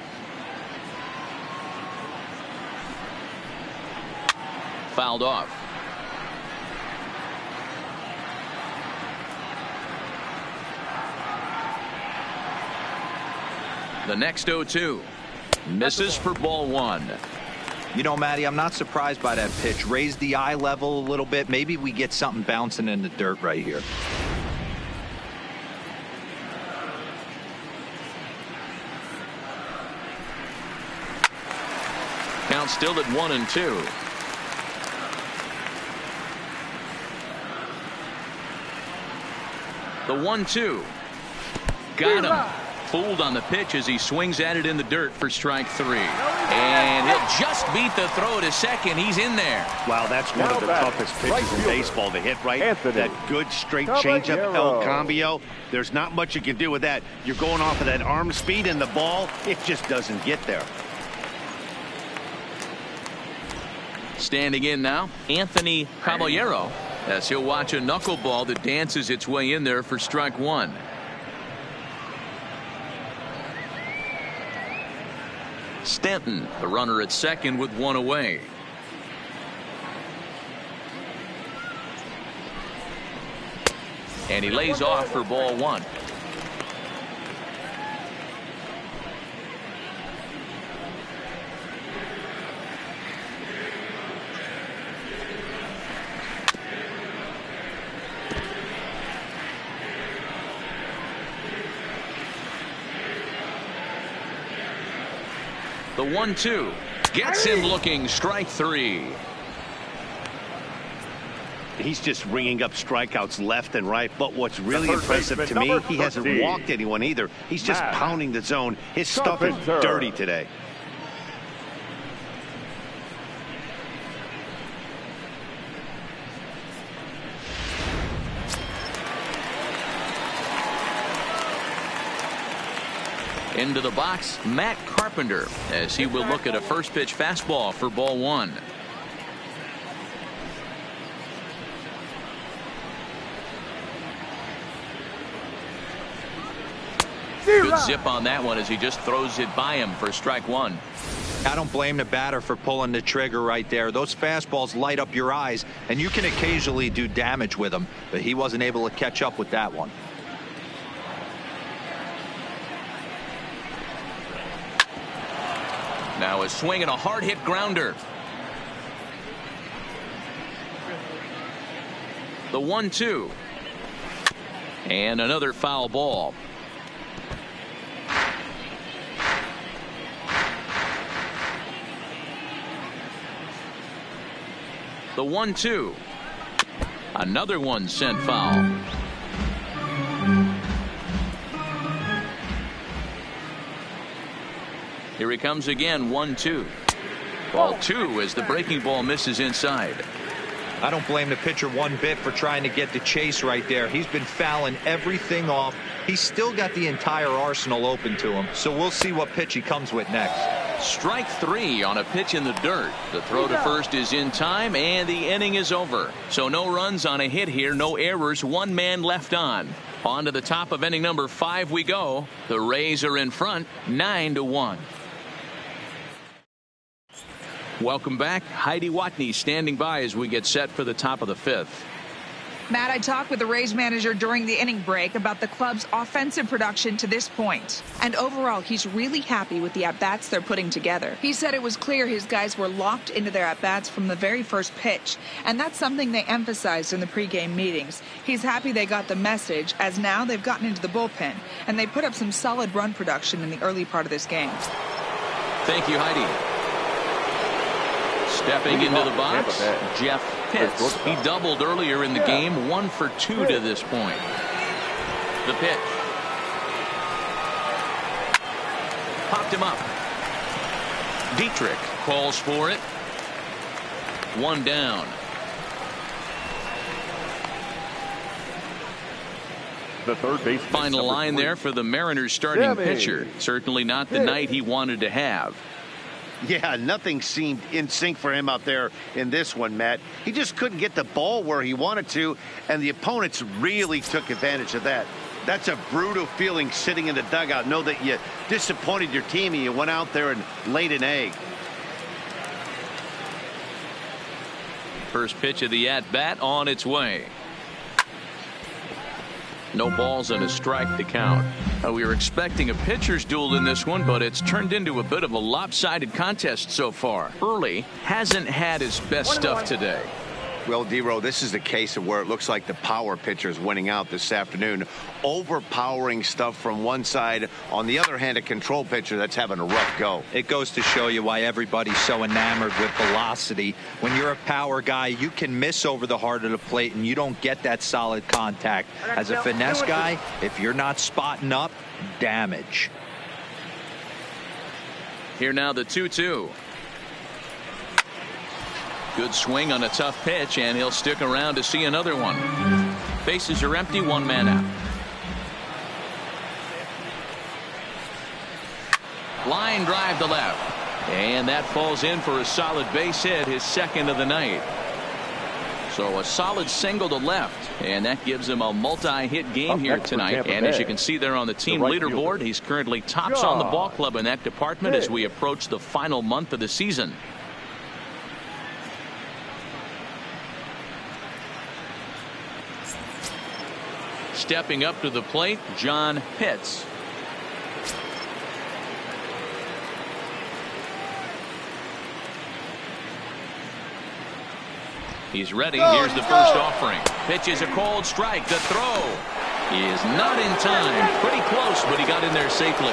Fouled off. The next 0-2 misses for ball one. You know, Matty, I'm not surprised by that pitch. Raise the eye level a little bit. Maybe we get something bouncing in the dirt right here. Count still at 1-2. The 1-2. Got him. Fooled on the pitch as he swings at it in the dirt for strike three. And he'll just beat the throw to second. He's in there. Wow, that's one of the toughest pitches in baseball to hit, right? That good straight changeup, El Cambio. There's not much you can do with that. You're going off of that arm speed, and the ball, it just doesn't get there. Standing in now, Anthony Caballero, as he'll watch a knuckleball that dances its way in there for strike one. Stanton, the runner at second with 1 away. And he lays off for ball one. The 1-2 gets him looking. Strike three. He's just ringing up strikeouts left and right. But what's really impressive to me, he hasn't walked anyone either. He's just pounding the zone. His stuff is dirty today. Into the box, Matt Carpenter, as he will look at a first pitch fastball for ball one. Good zip on that one as he just throws it by him for strike one. I don't blame the batter for pulling the trigger right there. Those fastballs light up your eyes, and you can occasionally do damage with them, but he wasn't able to catch up with that one. Now a swing and a hard hit grounder. The 1-2. And another foul ball. The 1-2. Another one sent foul. Here he comes again. 1-2. Ball two as the breaking ball misses inside. I don't blame the pitcher one bit for trying to get the chase right there. He's been fouling everything off. He's still got the entire arsenal open to him. So we'll see what pitch he comes with next. Strike three on a pitch in the dirt. The throw to first is in time, and the inning is over. So no runs on a hit here, no errors, one man left on. On to the top of inning number 5 we go. The Rays are in front, 9-1. Welcome back. Heidi Watney standing by as we get set for the top of the 5th. Matt, I talked with the Rays manager during the inning break about the club's offensive production to this point. And overall, he's really happy with the at-bats they're putting together. He said it was clear his guys were locked into their at-bats from the very first pitch. And that's something they emphasized in the pregame meetings. He's happy they got the message, as now they've gotten into the bullpen. And they put up some solid run production in the early part of this game. Thank you, Heidi. Stepping into the box, Jeff Pitts. He doubled earlier in the game, 1 for 2 to this point. The pitch. Popped him up. Dietrich calls for it. 1 down. The third base. Final line there for the Mariners starting pitcher. Certainly not the night he wanted to have. Yeah, nothing seemed in sync for him out there in this one, Matt. He just couldn't get the ball where he wanted to, and the opponents really took advantage of that. That's a brutal feeling sitting in the dugout. Know that you disappointed your team and you went out there and laid an egg. First pitch of the at-bat on its way. No balls and a strike to count. We were expecting a pitcher's duel in this one, but it's turned into a bit of a lopsided contest so far. Early hasn't had his best stuff today. Well, D-Row, this is a case of where it looks like the power pitcher is winning out this afternoon. Overpowering stuff from one side. On the other hand, a control pitcher that's having a rough go. It goes to show you why everybody's so enamored with velocity. When you're a power guy, you can miss over the heart of the plate and you don't get that solid contact. As a finesse guy, if you're not spotting up, damage. Here now the 2-2. Good swing on a tough pitch, and he'll stick around to see another one. Bases are empty, 1 man out. Line drive to left, and that falls in for a solid base hit, his second of the night. So a solid single to left, and that gives him a multi-hit game here tonight. And as you can see there on the team leaderboard, he's currently tops on the ball club in that department as we approach the final month of the season. Stepping up to the plate, John Pitts. He's ready. Here's the first offering. Pitch is a cold strike. The throw is not in time. Pretty close, but he got in there safely.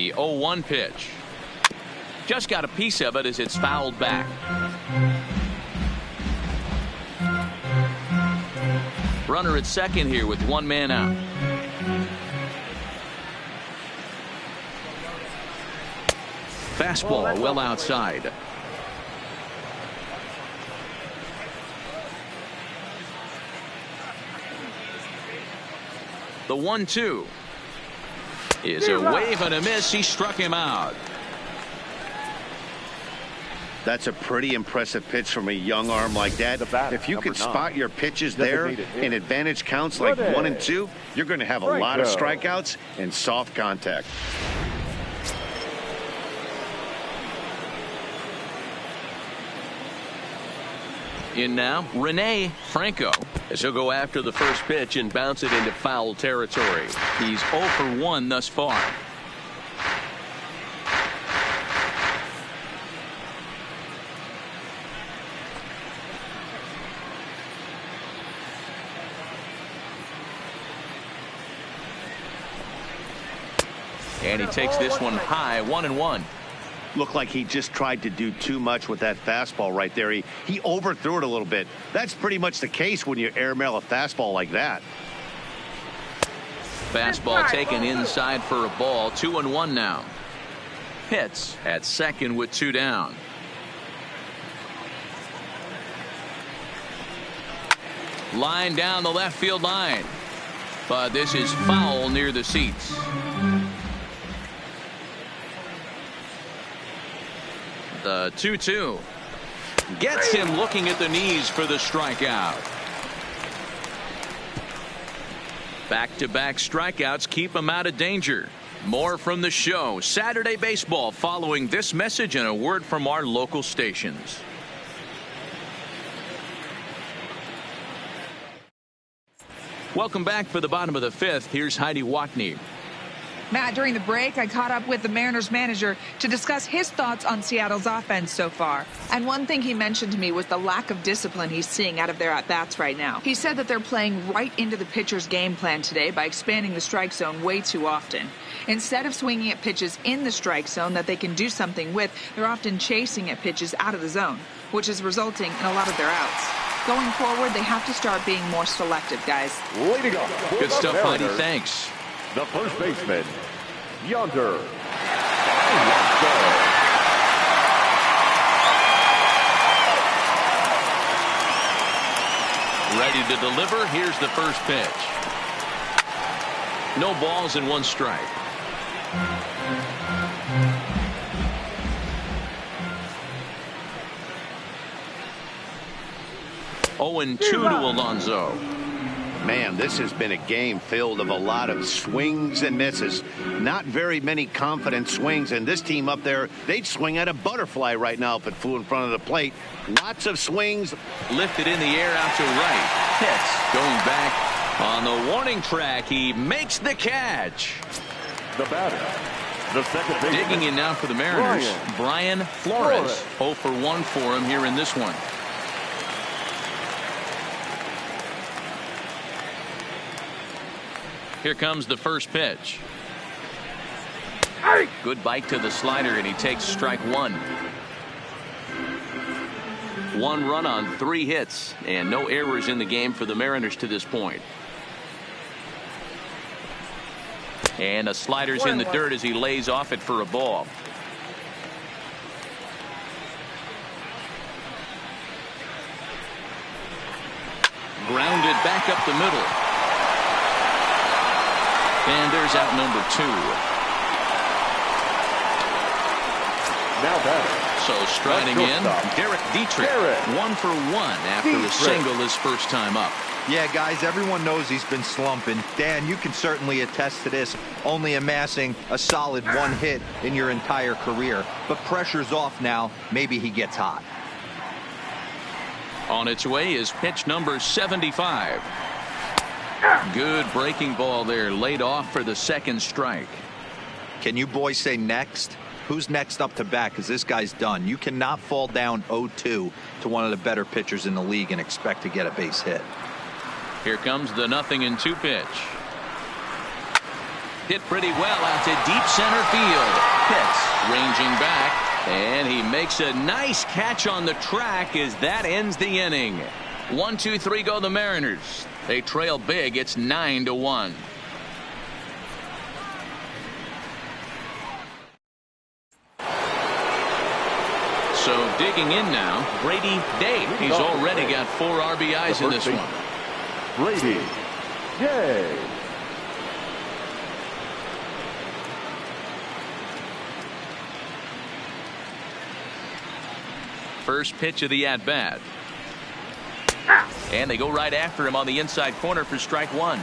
The 0-1 pitch. Just got a piece of it as it's fouled back. Runner at second here with one man out. Fastball well outside. The 1-2 is a wave and a miss. He struck him out. That's a pretty impressive pitch from a young arm like that. If you could spot your pitches there in advantage counts like 1 and 2, you're going to have a lot of strikeouts and soft contact. In now, Rene Franco, as he'll go after the first pitch and bounce it into foul territory. He's 0 for 1 thus far. And he takes this one high, 1-1. Looked like he just tried to do too much with that fastball right there. He overthrew it a little bit. That's pretty much the case when you airmail a fastball like that. Fastball taken inside for a ball. 2-1 now. Hits at second with 2 down. Line down the left field line. But this is foul near the seats. The 2-2 gets him looking at the knees for the strikeout. Back-to-back strikeouts keep him out of danger. More from the show. Saturday Baseball following this message and a word from our local stations. Welcome back for the bottom of the 5th. Here's Heidi Watney. Matt, during the break, I caught up with the Mariners manager to discuss his thoughts on Seattle's offense so far. And one thing he mentioned to me was the lack of discipline he's seeing out of their at-bats right now. He said that they're playing right into the pitcher's game plan today by expanding the strike zone way too often. Instead of swinging at pitches in the strike zone that they can do something with, they're often chasing at pitches out of the zone, which is resulting in a lot of their outs. Going forward, they have to start being more selective, guys. Leading off. Good stuff, Heidi. Thanks. The first baseman, Yonder. Ready to deliver. Here's the first pitch. No balls and 1 strike. Oh, and 2 to Alonso. Man, this has been a game filled of a lot of swings and misses. Not very many confident swings, and this team up there, they'd swing at a butterfly right now if it flew in front of the plate. Lots of swings. Lifted in the air out to right. Hits. Going back on the warning track. He makes the catch. The batter, the second baseman. Digging in now for the Mariners, Brian Flores. 0 for 1 for him here in this one. Here comes the first pitch. Good bite to the slider, and he takes strike 1. 1 run on 3 hits, and no errors in the game for the Mariners to this point. And a slider's in the dirt as he lays off it for a ball. Grounded back up the middle. And there's out number 2. Now batter. So striding in, Derek Dietrich. 1 for 1 after a single his first time up. Yeah, guys, everyone knows he's been slumping. Dan, you can certainly attest to this, only amassing a solid 1 hit in your entire career. But pressure's off now. Maybe he gets hot. On its way is pitch number 75. Good breaking ball there, laid off for the second strike. Can you boys say next? Who's next up to bat? Because this guy's done. You cannot fall down 0-2 to one of the better pitchers in the league and expect to get a base hit. Here comes the 0-2 pitch. hit pretty well out to deep center field. Pitts ranging back, and he makes a nice catch on the track as that ends the inning. 1-2-3 go the Mariners. They trail big. It's 9-1. So digging in now, Brady Day. He's already got 4 RBIs in this one. Brady Day. First pitch of the at-bat. And they go right after him on the inside corner for strike 1.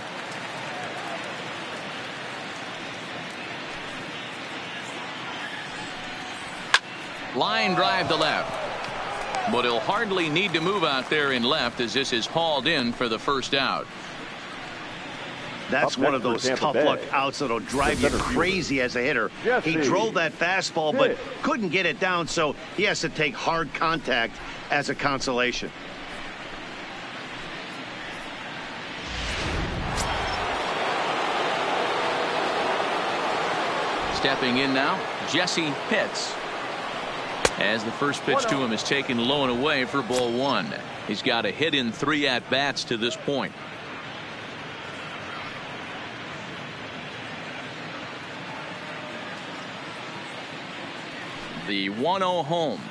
Line drive to left. But he'll hardly need to move out there in left as this is hauled in for the first out. That's one of those tough luck outs that'll drive you crazy as a hitter. He drove that fastball but couldn't get it down, so he has to take hard contact as a consolation. Stepping in now, Jesse Pitts. As the first pitch to him is taken low and away for ball 1. He's got a hit in 3 at-bats to this point. The 1-0 home.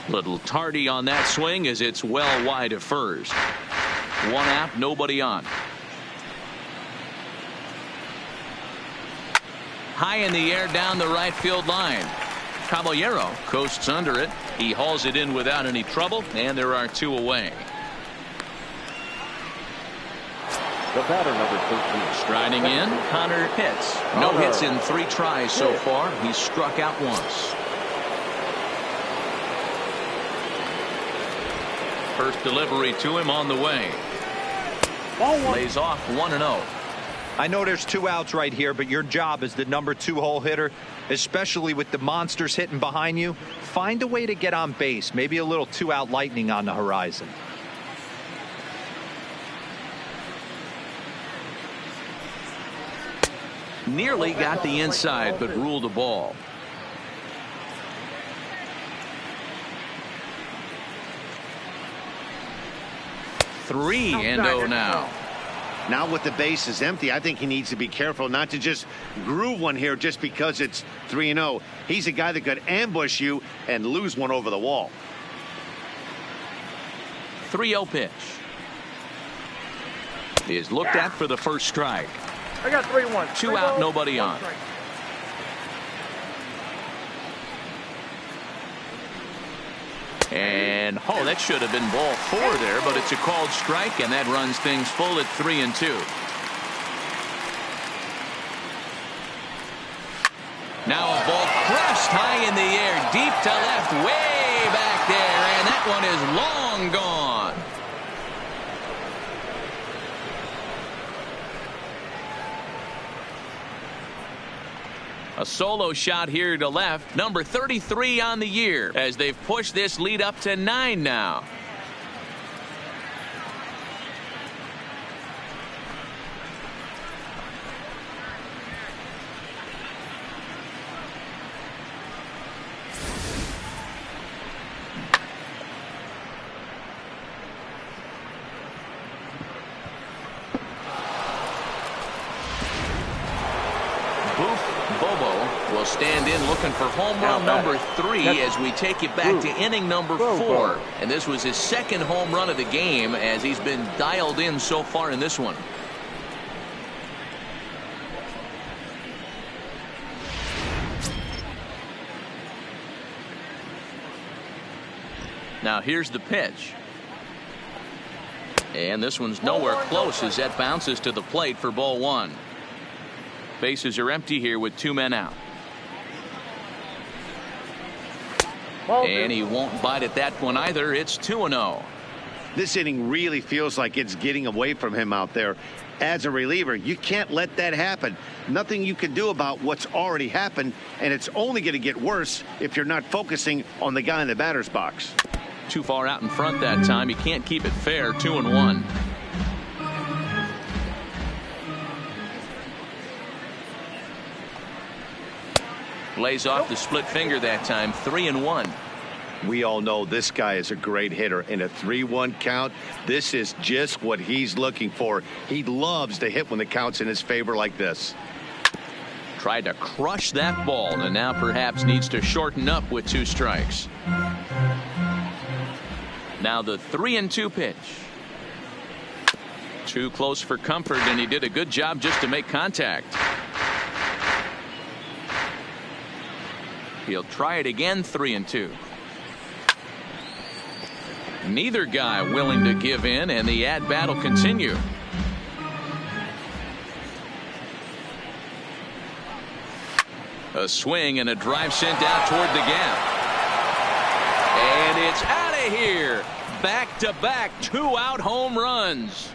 Little tardy on that swing as it's well wide of first. 1 out, nobody on. High in the air down the right field line. Caballero coasts under it. He hauls it in without any trouble, and there are 2 away. The batter, number 13. Striding in, Connor Pitts. No hits in 3 tries so far. He's struck out once. First delivery to him on the way. Lays off 1-0. I know there's 2 outs right here, but your job as the number 2 hole hitter, especially with the monsters hitting behind you, find a way to get on base. Maybe a little 2-out lightning on the horizon. Nearly got the inside, but ruled the ball. Three and 0 now. Now with the base is empty, I think he needs to be careful not to just groove one here just because it's 3-0. He's a guy that could ambush you and lose one over the wall. 3-0 pitch. Is looked at for the first strike. I got 3-1. 2 out, nobody on. And that should have been ball 4 there, but it's a called strike, and that runs things full at 3-2. Now a ball crushed high in the air, deep to left, way back there, and that one is long gone. A solo shot here to left, number 33 on the year, as they've pushed this lead up to 9 now. Will stand in looking for home run number 3 as we take it back to inning number 4. And this was his second home run of the game as he's been dialed in so far in this one. Now here's the pitch. And this one's nowhere close as that bounces to the plate for ball 1. Bases are empty here with 2 men out. And he won't bite at that one either. It's 2-0. This inning really feels like it's getting away from him out there. As a reliever, you can't let that happen. Nothing you can do about what's already happened, and it's only going to get worse if you're not focusing on the guy in the batter's box. Too far out in front that time. You can't keep it fair. 2-1. Lays off the split finger that time. 3-1. We all know this guy is a great hitter. In a 3-1 count, this is just what he's looking for. He loves to hit when the count's in his favor like this. Tried to crush that ball and now perhaps needs to shorten up with 2 strikes. Now the 3-2 pitch. Too close for comfort, and he did a good job just to make contact. He'll try it again. 3-2. Neither guy willing to give in, and the at-bat will continue. A swing and a drive sent out toward the gap. And it's out of here. Back-to-back 2-out home runs.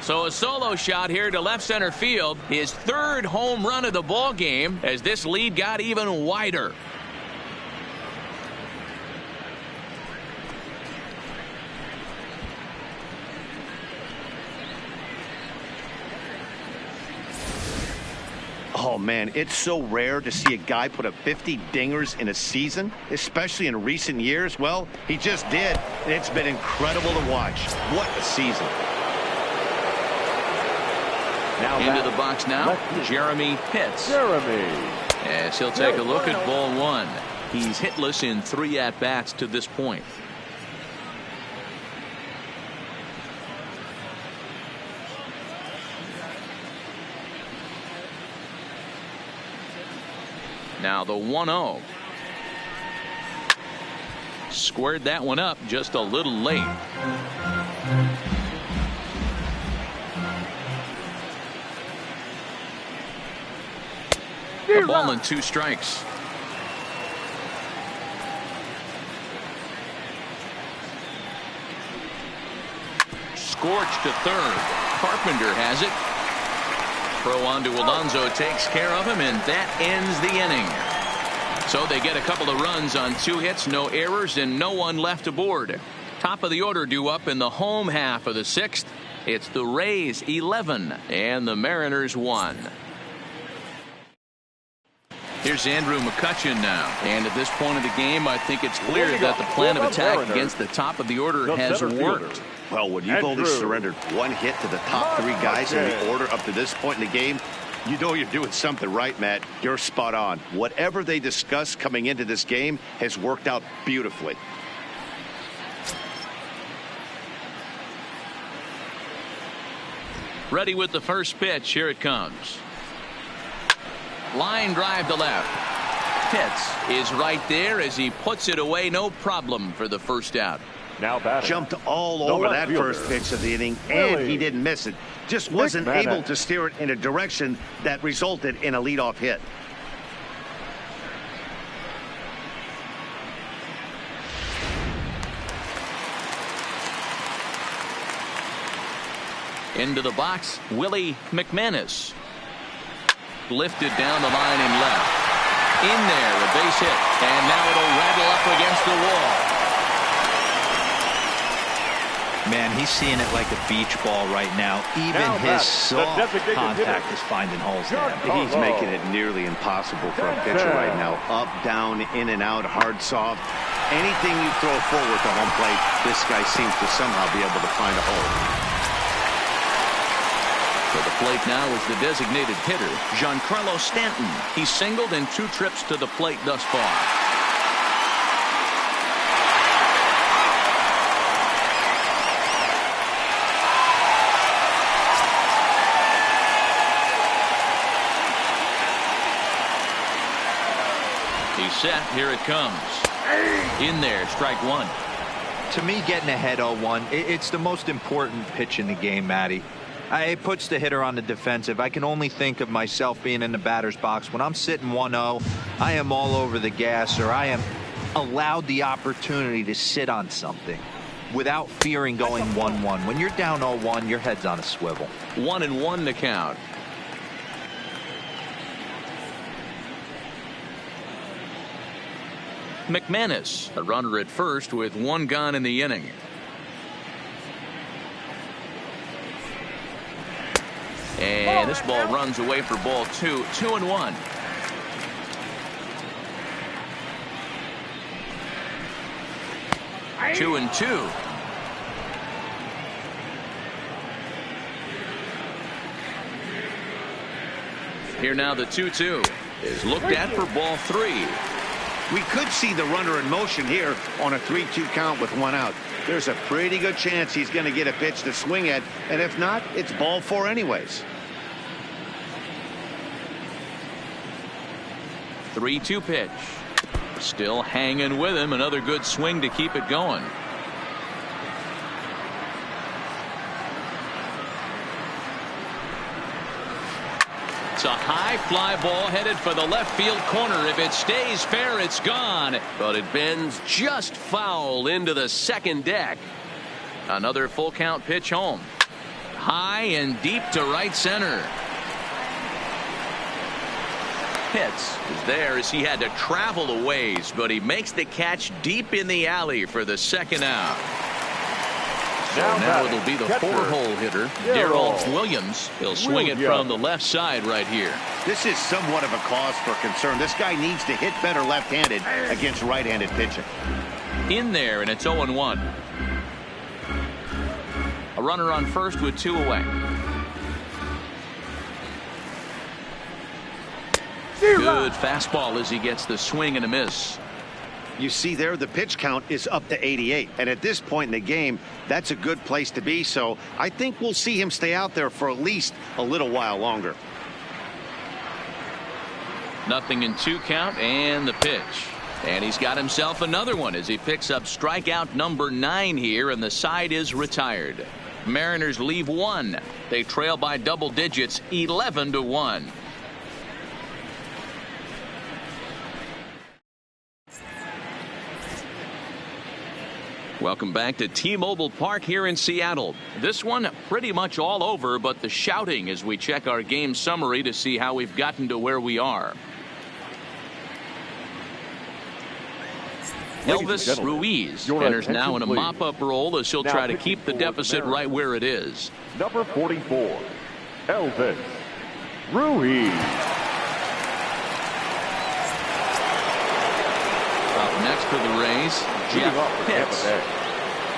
So a solo shot here to left center field. His 3rd home run of the ball game as this lead got even wider. Oh, man, it's so rare to see a guy put up 50 dingers in a season, especially in recent years. Well, he just did. It's been incredible to watch. What a season. Now into the box now, Jeremy Pitts. As he'll take a look at ball 1. He's hitless in 3 at-bats to this point. Now the 1-0. Squared that one up just a little late. A ball and 2 strikes. Scorched to third. Carpenter has it. Throw on to Alonso takes care of him, and that ends the inning. So they get a couple of runs on 2 hits, no errors, and no one left aboard. Top of the order due up in the home half of the 6th. It's the Rays 11 and the Mariners 1. Here's Andrew McCutchen now. And at this point of the game, I think it's clear that the plan of attack against the top of the order has worked. Well, when you've only surrendered 1 hit to the top 3 guys in the order up to this point in the game, you know you're doing something right, Matt. You're spot on. Whatever they discussed coming into this game has worked out beautifully. Ready with the first pitch. Here it comes. Line drive to left. Pitts is right there as he puts it away. No problem for the first out. Now batting. Jumped all over that first pitch of the inning, and he didn't miss it. Just wasn't able to steer it in a direction that resulted in a leadoff hit. Into the box, Willie McManus. Lifted down the line and left. In there, a base hit. And now it'll rattle up against the wall. Man, he's seeing it like a beach ball right now. Even his soft contact is finding holes there. He's making it nearly impossible for a pitcher right now. Up, down, in and out, hard, soft. Anything you throw forward to home plate, this guy seems to somehow be able to find a hole. To the plate now is the designated hitter, Giancarlo Stanton. He's singled in 2 trips to the plate thus far. He's set. Here it comes. In there, strike 1. To me, getting ahead 0-1, it's the most important pitch in the game, Matty. It puts the hitter on the defensive. I can only think of myself being in the batter's box. When I'm sitting 1-0, I am all over the gas, or I am allowed the opportunity to sit on something without fearing going 1-1. When you're down 0-1, your head's on a swivel. 1-1 to count. McManus, a runner at first with 1 gone in the inning. And And this ball runs away for ball 2. 2-1. Two and two. Here now the 2-2 is looked at for ball 3. We could see the runner in motion here on a 3-2 count with 1 out. There's a pretty good chance he's going to get a pitch to swing at, and if not, it's ball 4 anyways. 3-2 pitch. Still hanging with him. Another good swing to keep it going. It's a high fly ball headed for the left field corner. If it stays fair, it's gone. But it bends just foul into the second deck. Another full count pitch home. High and deep to right center. Pitts is there as he had to travel a ways, but he makes the catch deep in the alley for the second out. So now it'll be the 4-hole hitter, Darrell Williams. He'll swing it from the left side right here. This is somewhat of a cause for concern. This guy needs to hit better left-handed against right-handed pitching. In there, and it's 0-1. A runner on first with 2 away. Good fastball as he gets the swing and a miss. You see there, the pitch count is up to 88. And at this point in the game, that's a good place to be. So I think we'll see him stay out there for at least a little while longer. 0-2 count and the pitch. And he's got himself another one as he picks up strikeout number 9 here, and the side is retired. Mariners leave 1. They trail by double digits, 11-1. Welcome back to T-Mobile Park here in Seattle. This one pretty much all over, but the shouting as we check our game summary to see how we've gotten to where we are. Elvis Ruiz enters now in a mop-up role as he'll try to keep the deficit right where it is. Number 44, Elvis Ruiz. Up next for the Rays, Jeff Pitts.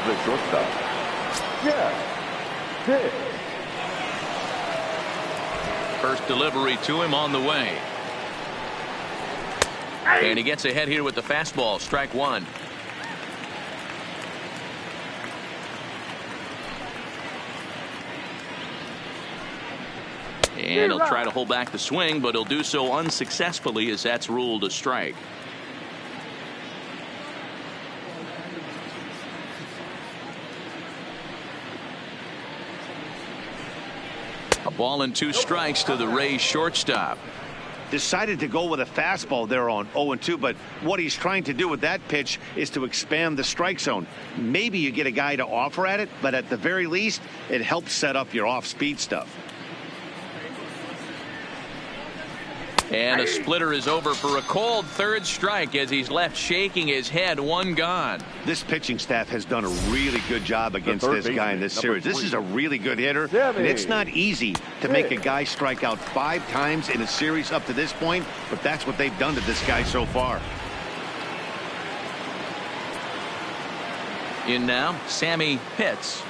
The shortstop, Jeff Pitts. First delivery to him on the way. And he gets ahead here with the fastball. Strike 1. And he'll try to hold back the swing, but he'll do so unsuccessfully as that's ruled a strike. A ball and 2 strikes to the Rays shortstop. Decided to go with a fastball there on 0-2, but what he's trying to do with that pitch is to expand the strike zone. Maybe you get a guy to offer at it, but at the very least, it helps set up your off-speed stuff. And a splitter is over for a cold third strike as he's left shaking his head. 1 gone. This pitching staff has done a really good job against this guy in this series. This is a really good hitter, and it's not easy to make a guy strike out 5 times in a series up to this point, but that's what they've done to this guy so far. In now, Sammy Pitts.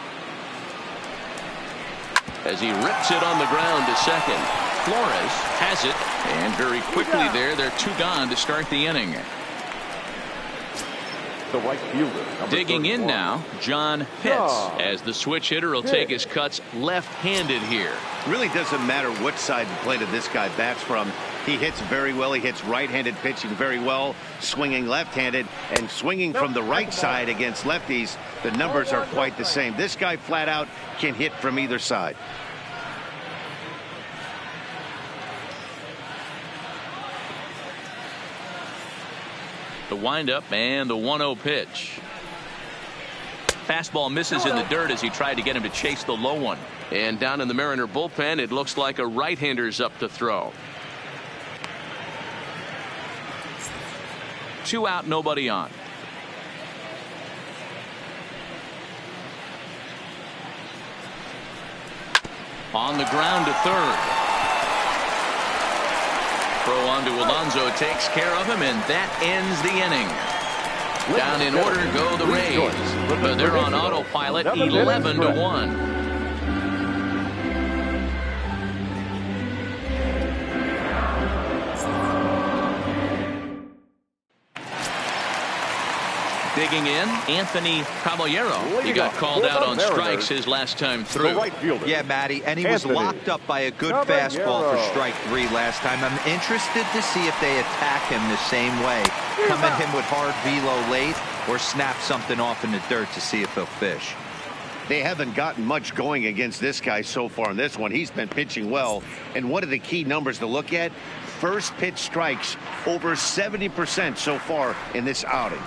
As he rips it on the ground to second. Flores has it, and very quickly they're 2 gone to start the inning. The right fielder, digging 31. in now, John Pitts, as the switch hitter will take his cuts left-handed here. Really doesn't matter what side of the plate this guy bats from. He hits very well. He hits right-handed pitching very well, swinging left-handed, and swinging from the right side against lefties. The numbers are quite the same. This guy flat out can hit from either side. The windup and the 1-0 pitch. Fastball misses in the dirt as he tried to get him to chase the low one. And down in the Mariner bullpen, it looks like a right-hander's up to throw. 2 out, nobody on. On the ground to third. Throw on to Alonso takes care of him, and that ends the inning. Down in order go the Rays, but they're on autopilot 11-1. Digging in, Anthony Caballero. He got called out on strikes his last time through. Yeah, Matty, and he was locked up by a good fastball for strike 3 last time. I'm interested to see if they attack him the same way. Come at him with hard velo late or snap something off in the dirt to see if he'll fish. They haven't gotten much going against this guy so far in this one. He's been pitching well. And one of the key numbers to look at, first pitch strikes over 70% so far in this outing.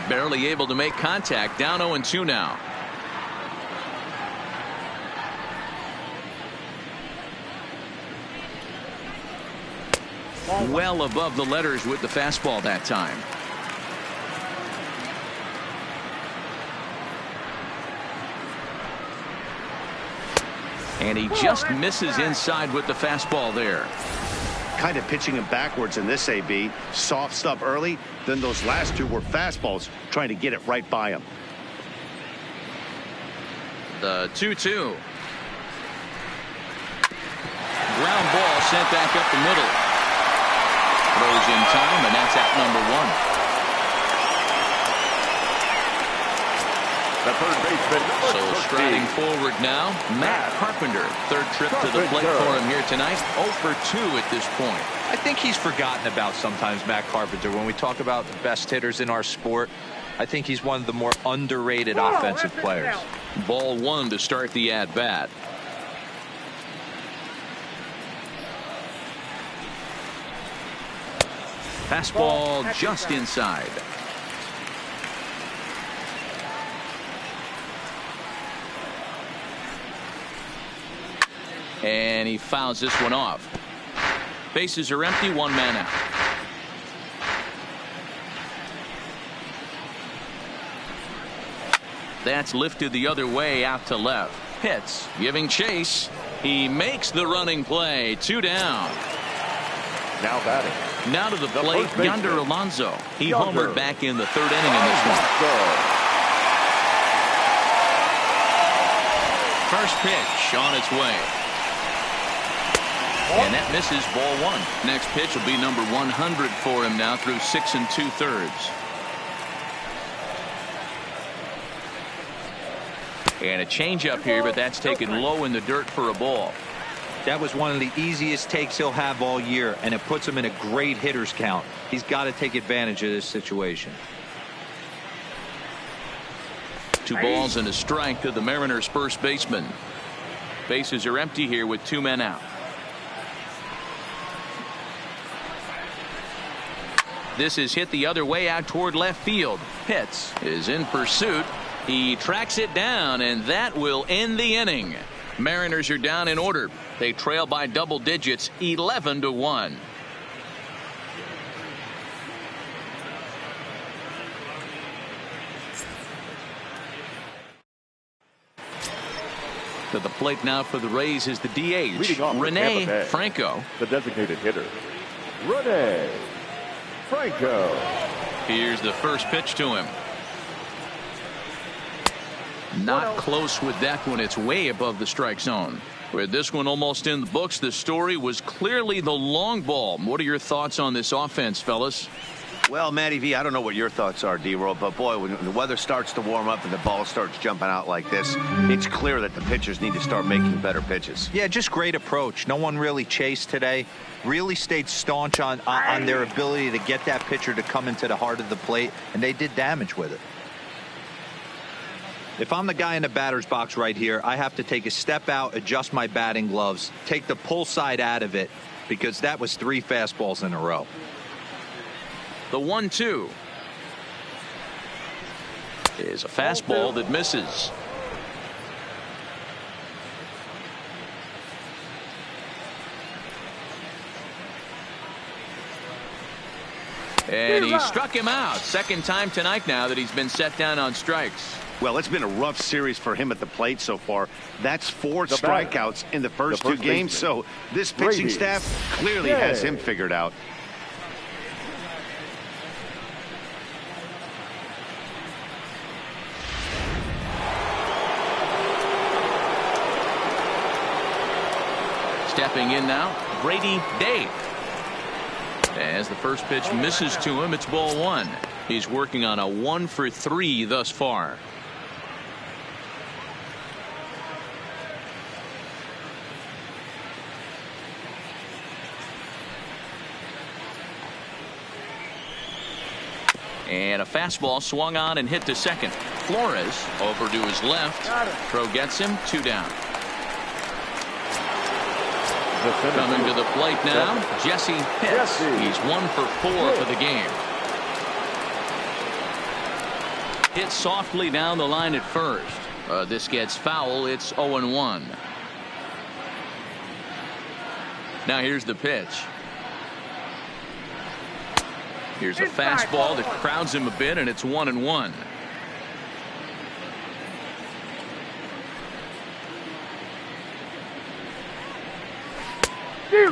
Barely able to make contact. Down 0-2 now. Well above the letters with the fastball that time. And he just misses inside with the fastball there. Kind of pitching him backwards in this AB. Soft stuff early, then those last two were fastballs, trying to get it right by him. The 2-2. Ground ball sent back up the middle. Throws in time, and that's at number 1. The third baseman, So striding forward now, Matt Carpenter. Third trip to the plate for him here tonight. 0 for 2 at this point. I think he's forgotten about sometimes, Matt Carpenter. When we talk about the best hitters in our sport, I think he's one of the more underrated offensive players. Ball 1 to start the at-bat. Fastball just inside. And he fouls this one off. Bases are empty, 1 man out. That's lifted the other way out to left. Hits, giving chase. He makes the running play. 2 down. Now batting. Now to the plate, Yonder Alonso. He homered back in the 3rd inning in this one. First pitch on its way. And that misses, ball 1. Next pitch will be number 100 for him now through 6 2/3. And a changeup here, but that's taken low in the dirt for a ball. That was one of the easiest takes he'll have all year, and it puts him in a great hitter's count. He's got to take advantage of this situation. 2 balls and a strike to the Mariners' first baseman. Bases are empty here with 2 men out. This is hit the other way out toward left field. Pitts is in pursuit. He tracks it down, and that will end the inning. Mariners are down in order. They trail by double digits, 11-1. To the plate now for the Rays is the DH, Rene Franco. The designated hitter, Rene Franco. Here's the first pitch to him. Not close with that one. It's way above the strike zone. With this one almost in the books, the story was clearly the long ball. What are your thoughts on this offense, fellas? Well, Matty V, I don't know what your thoughts are, D-Roll, but boy, when the weather starts to warm up and the ball starts jumping out like this, it's clear that the pitchers need to start making better pitches. Yeah, just great approach. No one really chased today. Really stayed staunch on their ability to get that pitcher to come into the heart of the plate, and they did damage with it. If I'm the guy in the batter's box right here, I have to take a step out, adjust my batting gloves, take the pull side out of it, because that was 3 fastballs in a row. The 1-2 is a fastball that misses. And he struck him out. Second time tonight now that he's been set down on strikes. Well, it's been a rough series for him at the plate so far. That's 4 strikeouts in the first 2 games, so this pitching staff clearly has him figured out. Stepping in now, Brady Day. As the first pitch misses to him, it's ball 1. He's working on a 1 for 3 thus far. And a fastball swung on and hit to second. Flores over to his left. Throw gets him, 2 down. Coming to the plate now, Jesse Pitts. He's 1 for 4 for the game. Hit softly down the line at first. This gets foul. It's 0-1. Now here's the pitch. Here's a fastball that crowds him a bit, and it's 1-1.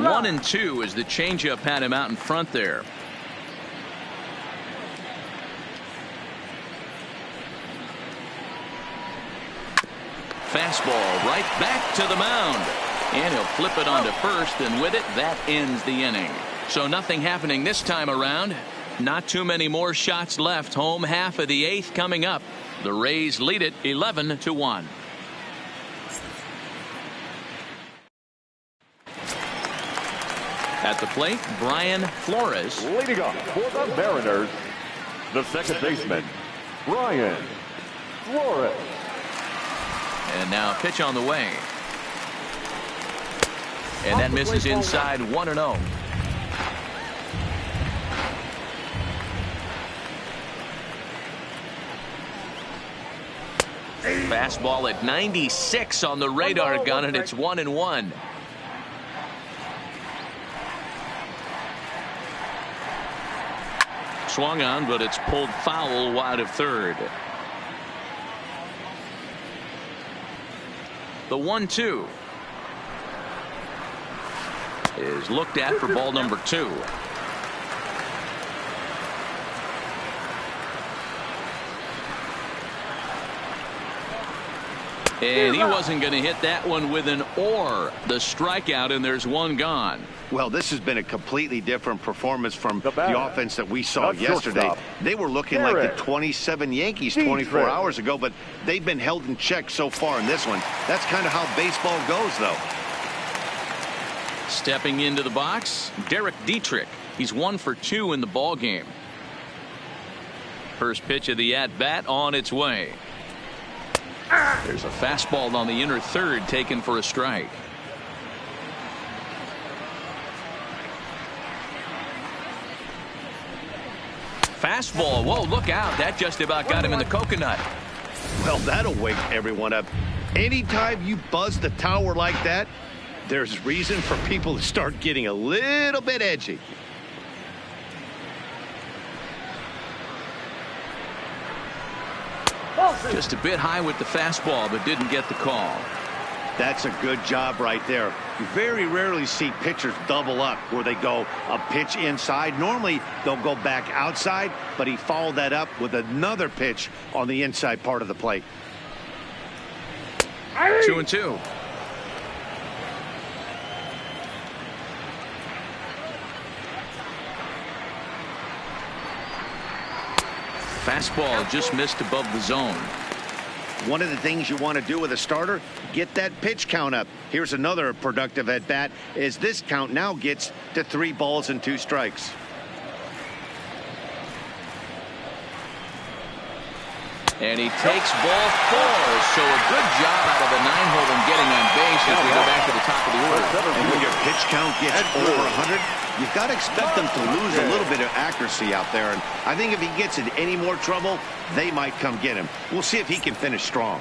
One and 2 as the changeup had him out in front there. Fastball right back to the mound. And he'll flip it onto first, and with it, that ends the inning. So nothing happening this time around. Not too many more shots left. Home half of the 8th coming up. The Rays lead it 11-1. At the plate, Brian Flores. Leading off for the Mariners, the second baseman, Brian Flores. And now a pitch on the way. And that misses inside, 1-0. Fastball at 96 on the radar gun, and it's 1-1. Swung on, but it's pulled foul wide of third. The 1-2 is looked at for ball number 2. And he wasn't going to hit that one with an or. The strikeout, and there's 1 gone. Well, this has been a completely different performance from the offense that we saw yesterday. They were looking like the 27 Yankees 24 hours ago, but they've been held in check so far in this one. That's kind of how baseball goes, though. Stepping into the box, Derek Dietrich. He's 1 for 2 in the ball game. First pitch of the at-bat on its way. There's a fastball on the inner third taken for a strike. Fastball. Whoa, look out. That just about got him in the coconut. Well, that'll wake everyone up. Anytime you buzz the tower like that, there's reason for people to start getting a little bit edgy. Just a bit high with the fastball, but didn't get the call. That's a good job right there. You very rarely see pitchers double up where they go a pitch inside. Normally they'll go back outside, but he followed that up with another pitch on the inside part of the plate. 2-2. Fastball just missed above the zone. One of the things you want to do with a starter, get that pitch count up. Here's another productive at bat as this count now gets to 3 balls and 2 strikes. And he takes ball 4. So a good job out of the 9-hole in getting on base as we go back to the top of the order. And when your pitch count gets over 100, you've got to expect them to lose a little bit of accuracy out there. And I think if he gets in any more trouble, they might come get him. We'll see if he can finish strong.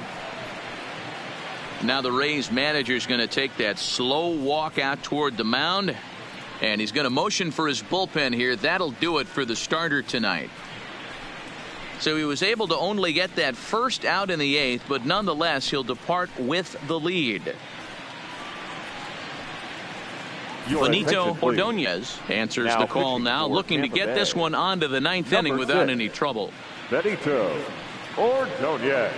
Now the Rays manager is going to take that slow walk out toward the mound. And he's going to motion for his bullpen here. That'll do it for the starter tonight. So he was able to only get that first out in the 8th, but nonetheless he'll depart with the lead. Benito Ordonez answers the call now, looking to get this one onto the 9th inning without any trouble. Benito Ordonez.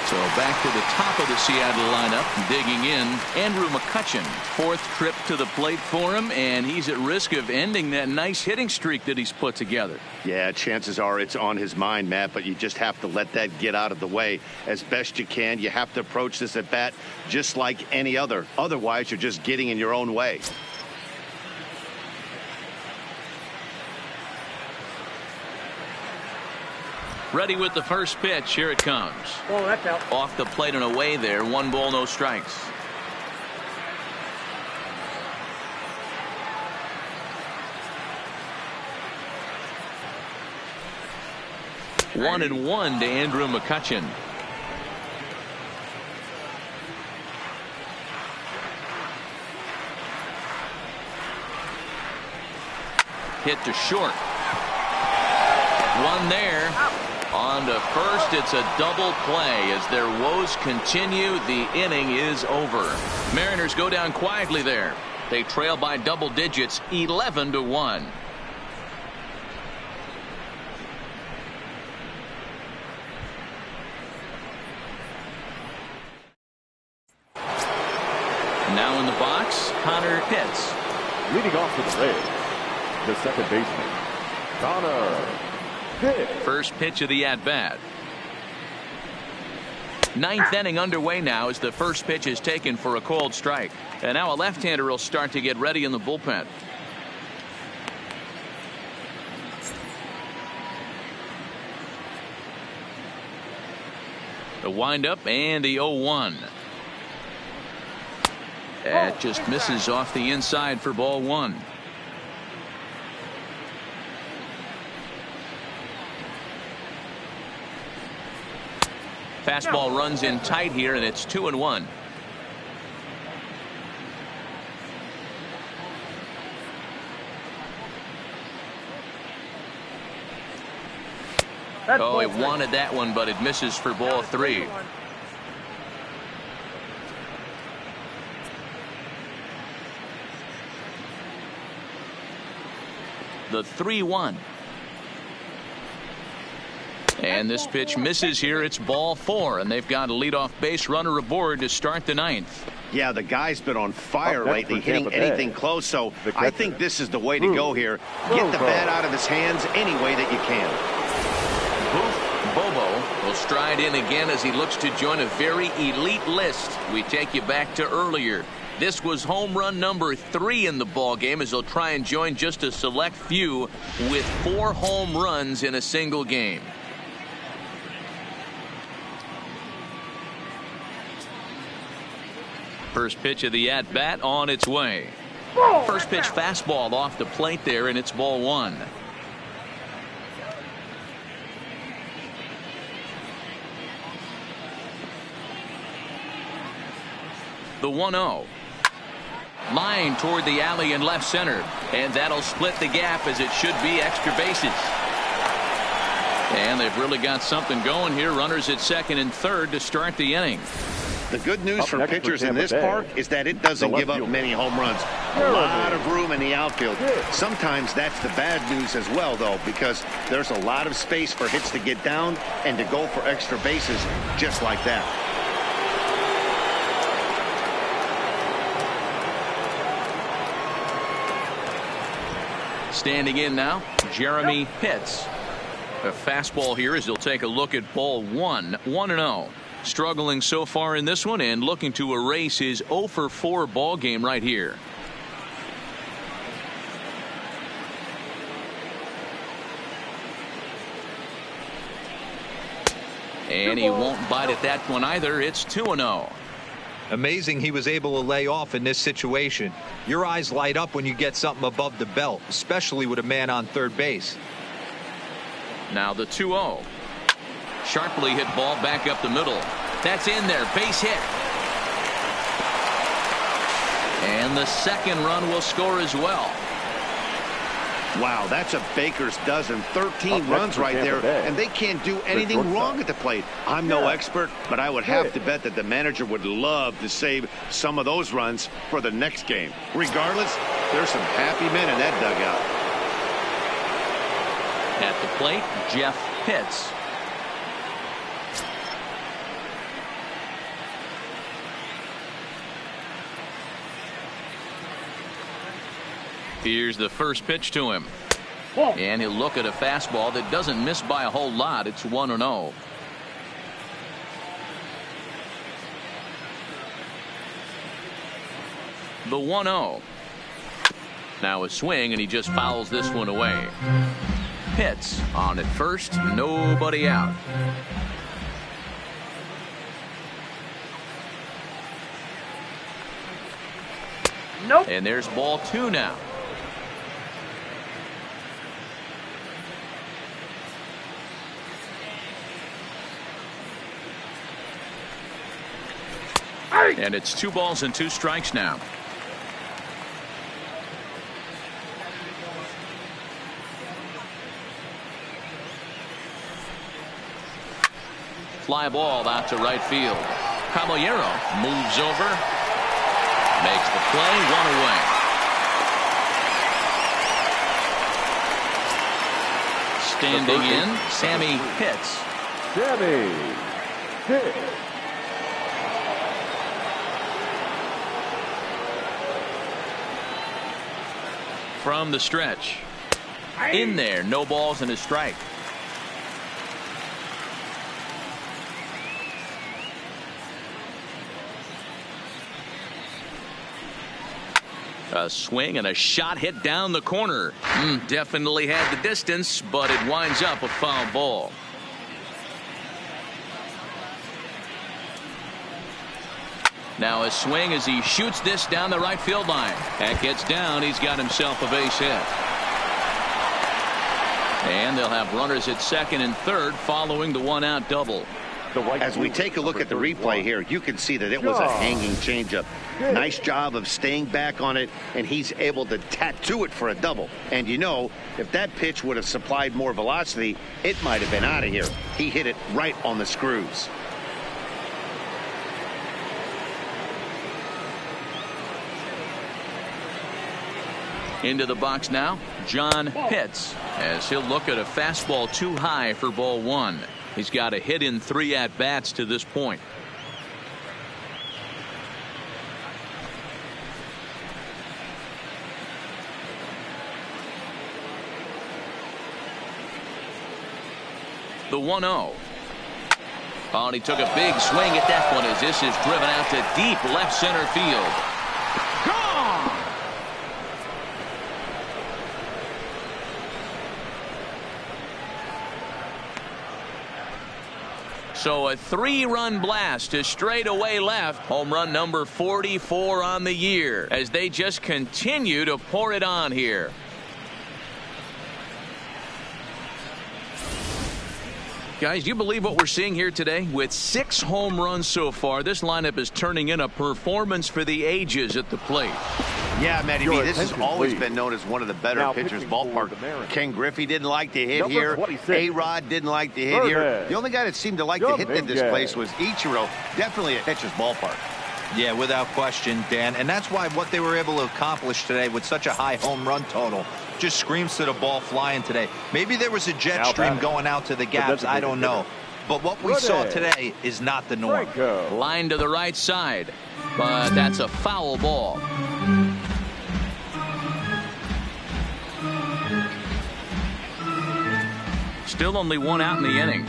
So back to the top of the Seattle lineup, digging in, Andrew McCutchen. 4th trip to the plate for him, and he's at risk of ending that nice hitting streak that he's put together. Yeah, chances are it's on his mind, Matt, but you just have to let that get out of the way as best you can. You have to approach this at bat just like any other. Otherwise, you're just getting in your own way. Ready with the first pitch. Here it comes. Oh, that's out. Off the plate and away there. 1 ball, no strikes. One and 1 to Andrew McCutchen. Hit to short. One there. On to first, it's a double play as their woes continue. The inning is over. Mariners go down quietly there. They trail by double digits, 11-1. Now in the box, Connor Pitts. Leading off to the Rays, the second baseman, Connor Pitts. First pitch of the at-bat. 9th inning underway now as the first pitch is taken for a called strike. And now a left-hander will start to get ready in the bullpen. The windup and the 0-1. That just misses off the inside for ball 1. Fastball runs in tight here, and it's 2-1. Oh, he wanted that one, but it misses for ball 3. The 3-1. And this pitch misses here. It's ball 4, and they've got a leadoff base runner aboard to start the 9th. Yeah, the guy's been on fire lately, hitting anything close, so I think this is the way to go here. Get the bat out of his hands any way that you can. Boof Bobo will stride in again as he looks to join a very elite list. We take you back to earlier. This was home run number 3 in the ball game as he'll try and join just a select few with 4 home runs in a single game. First pitch of the at-bat on its way. First pitch fastball off the plate there, and it's ball 1. The 1-0. Line toward the alley in left center, and that'll split the gap as it should be extra bases. And they've really got something going here. Runners at second and third to start the inning. The good news for pitchers in this park is that it doesn't give up many home runs. A lot of room in the outfield. Sometimes that's the bad news as well, though, because there's a lot of space for hits to get down and to go for extra bases just like that. Standing in now, Jeremy Pitts. A fastball here as he'll take a look at ball 1. 1-0. Struggling so far in this one and looking to erase his 0-for-4 ball game right here. And he won't bite at that one either. It's 2-0. Amazing he was able to lay off in this situation. Your eyes light up when you get something above the belt, especially with a man on third base. Now the 2-0. Sharply hit ball back up the middle. That's in there. Base hit. And the second run will score as well. Wow, that's a baker's dozen. 13 runs right there, and they can't do anything wrong at the plate. I'm no expert, but I would have to bet that the manager would love to save some of those runs for the next game. Regardless, there's some happy men in that dugout. At the plate, Jeff Pitts. Here's the first pitch to him. And he'll look at a fastball that doesn't miss by a whole lot. It's 1-0. The 1-0. Now a swing, and he just fouls this one away. Pitts on at first, nobody out. Nope. And there's ball 2 now. And it's 2 balls and 2 strikes now. Fly ball out to right field. Caballero moves over. Makes the play, 1 away. Standing in, Sammy Pitts. Sammy Pitts. From the stretch. In there, no balls and a strike. A swing and a shot hit down the corner. Definitely had the distance, but it winds up a foul ball. Now a swing as he shoots this down the right field line. That gets down. He's got himself a base hit. And they'll have runners at second and third following the 1-out double. As we take a look at the replay here, you can see that it was a hanging changeup. Nice job of staying back on it, and he's able to tattoo it for a double. And you know, if that pitch would have supplied more velocity, it might have been out of here. He hit it right on the screws. Into the box now, John Pitts, as he'll look at a fastball too high for ball 1. He's got a hit in 3 at-bats to this point. The 1-0. Oh, and he took a big swing at that one as this is driven out to deep left center field. Gone! So a 3-run blast to straightaway left. Home run number 44 on the year as they just continue to pour it on here. Guys, do you believe what we're seeing here today? With 6 home runs so far, this lineup is turning in a performance for the ages at the plate. Yeah, Matty B, this has always been known as one of the better pitchers' ballpark. Ken Griffey didn't like to hit here. A-Rod didn't like to hit here. The only guy that seemed to like to hit in this place was Ichiro. Definitely a pitcher's ballpark. Yeah, without question, Dan. And that's why what they were able to accomplish today with such a high home run total just screams to the ball flying today. Maybe there was a jet stream going out to the gaps. I don't know. But what we saw today is not the norm. Line to the right side. But that's a foul ball. Still only 1 out in the inning.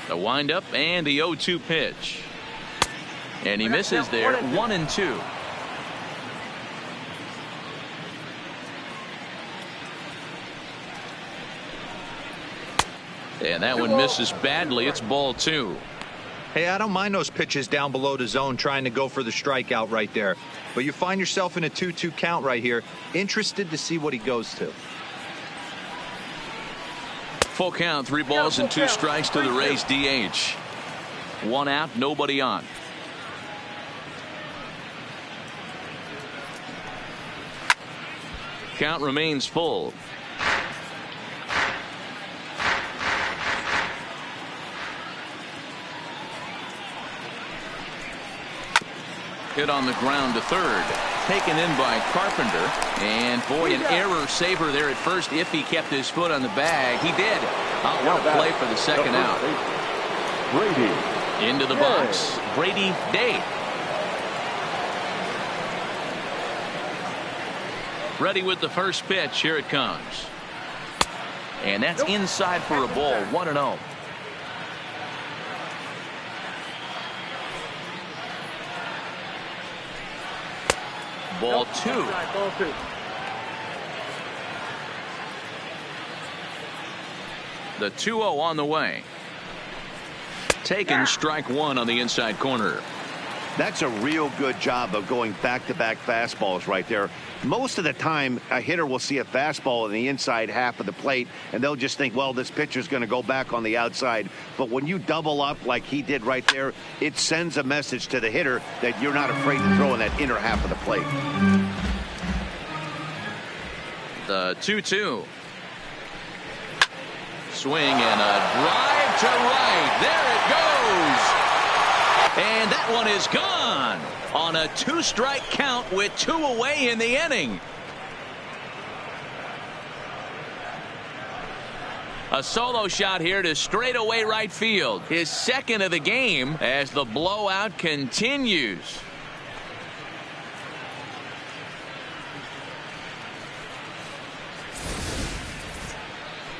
The windup and the 0-2 pitch. And he misses there, 1-2. And that one misses badly. It's ball 2. Hey, I don't mind those pitches down below the zone trying to go for the strikeout right there. But you find yourself in a 2-2 count right here. Interested to see what he goes to. Full count, 3 balls and 2 strikes to the Rays DH. 1 out, nobody on. Count remains full. Hit on the ground to third. Taken in by Carpenter. And boy, an error saver there at first if he kept his foot on the bag. He did. What a play for the second out. Brady. Into the box. Brady Day. Ready with the first pitch. Here it comes. And that's inside for a ball. 1-0. Ball 2. The 2-0 on the way. Taken strike 1 on the inside corner. That's a real good job of going back-to-back fastballs right there. Most of the time, a hitter will see a fastball in the inside half of the plate, and they'll just think, well, this pitcher's going to go back on the outside. But when you double up like he did right there, it sends a message to the hitter that you're not afraid to throw in that inner half of the plate. The 2-2. Swing and a drive to right. There it goes. And that one is gone on a 2-strike count with 2 away in the inning. A solo shot here to straightaway right field. His second of the game as the blowout continues.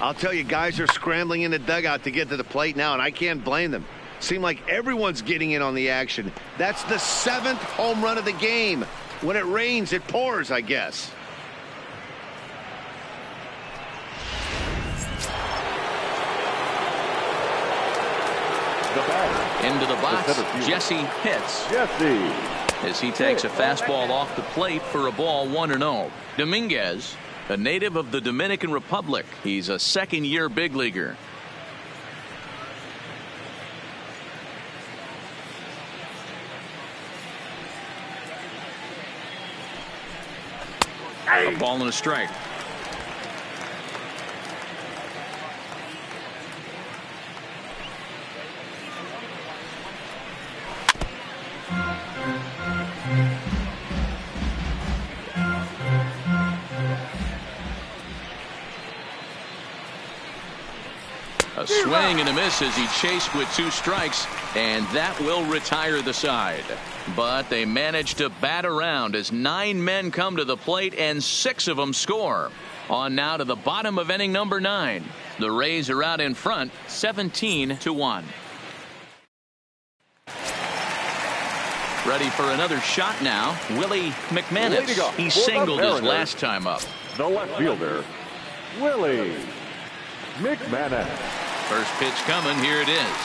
I'll tell you, guys are scrambling in the dugout to get to the plate now, and I can't blame them. Seem like everyone's getting in on the action. That's the 7th home run of the game. When it rains, it pours, I guess. Into the box, Jesse Pitts. As he takes a fastball off the plate for a ball. 1-0. Dominguez, a native of the Dominican Republic. He's a second-year big leaguer. A ball and a strike. A swing and a miss as he chased with 2 strikes, and that will retire the side. But they managed to bat around as 9 men come to the plate and 6 of them score. On now to the bottom of inning number 9. The Rays are out in front 17-1. Ready for another shot now. Willie McManus. He singled his last time up. The left fielder, Willie McManus. First pitch coming. Here it is.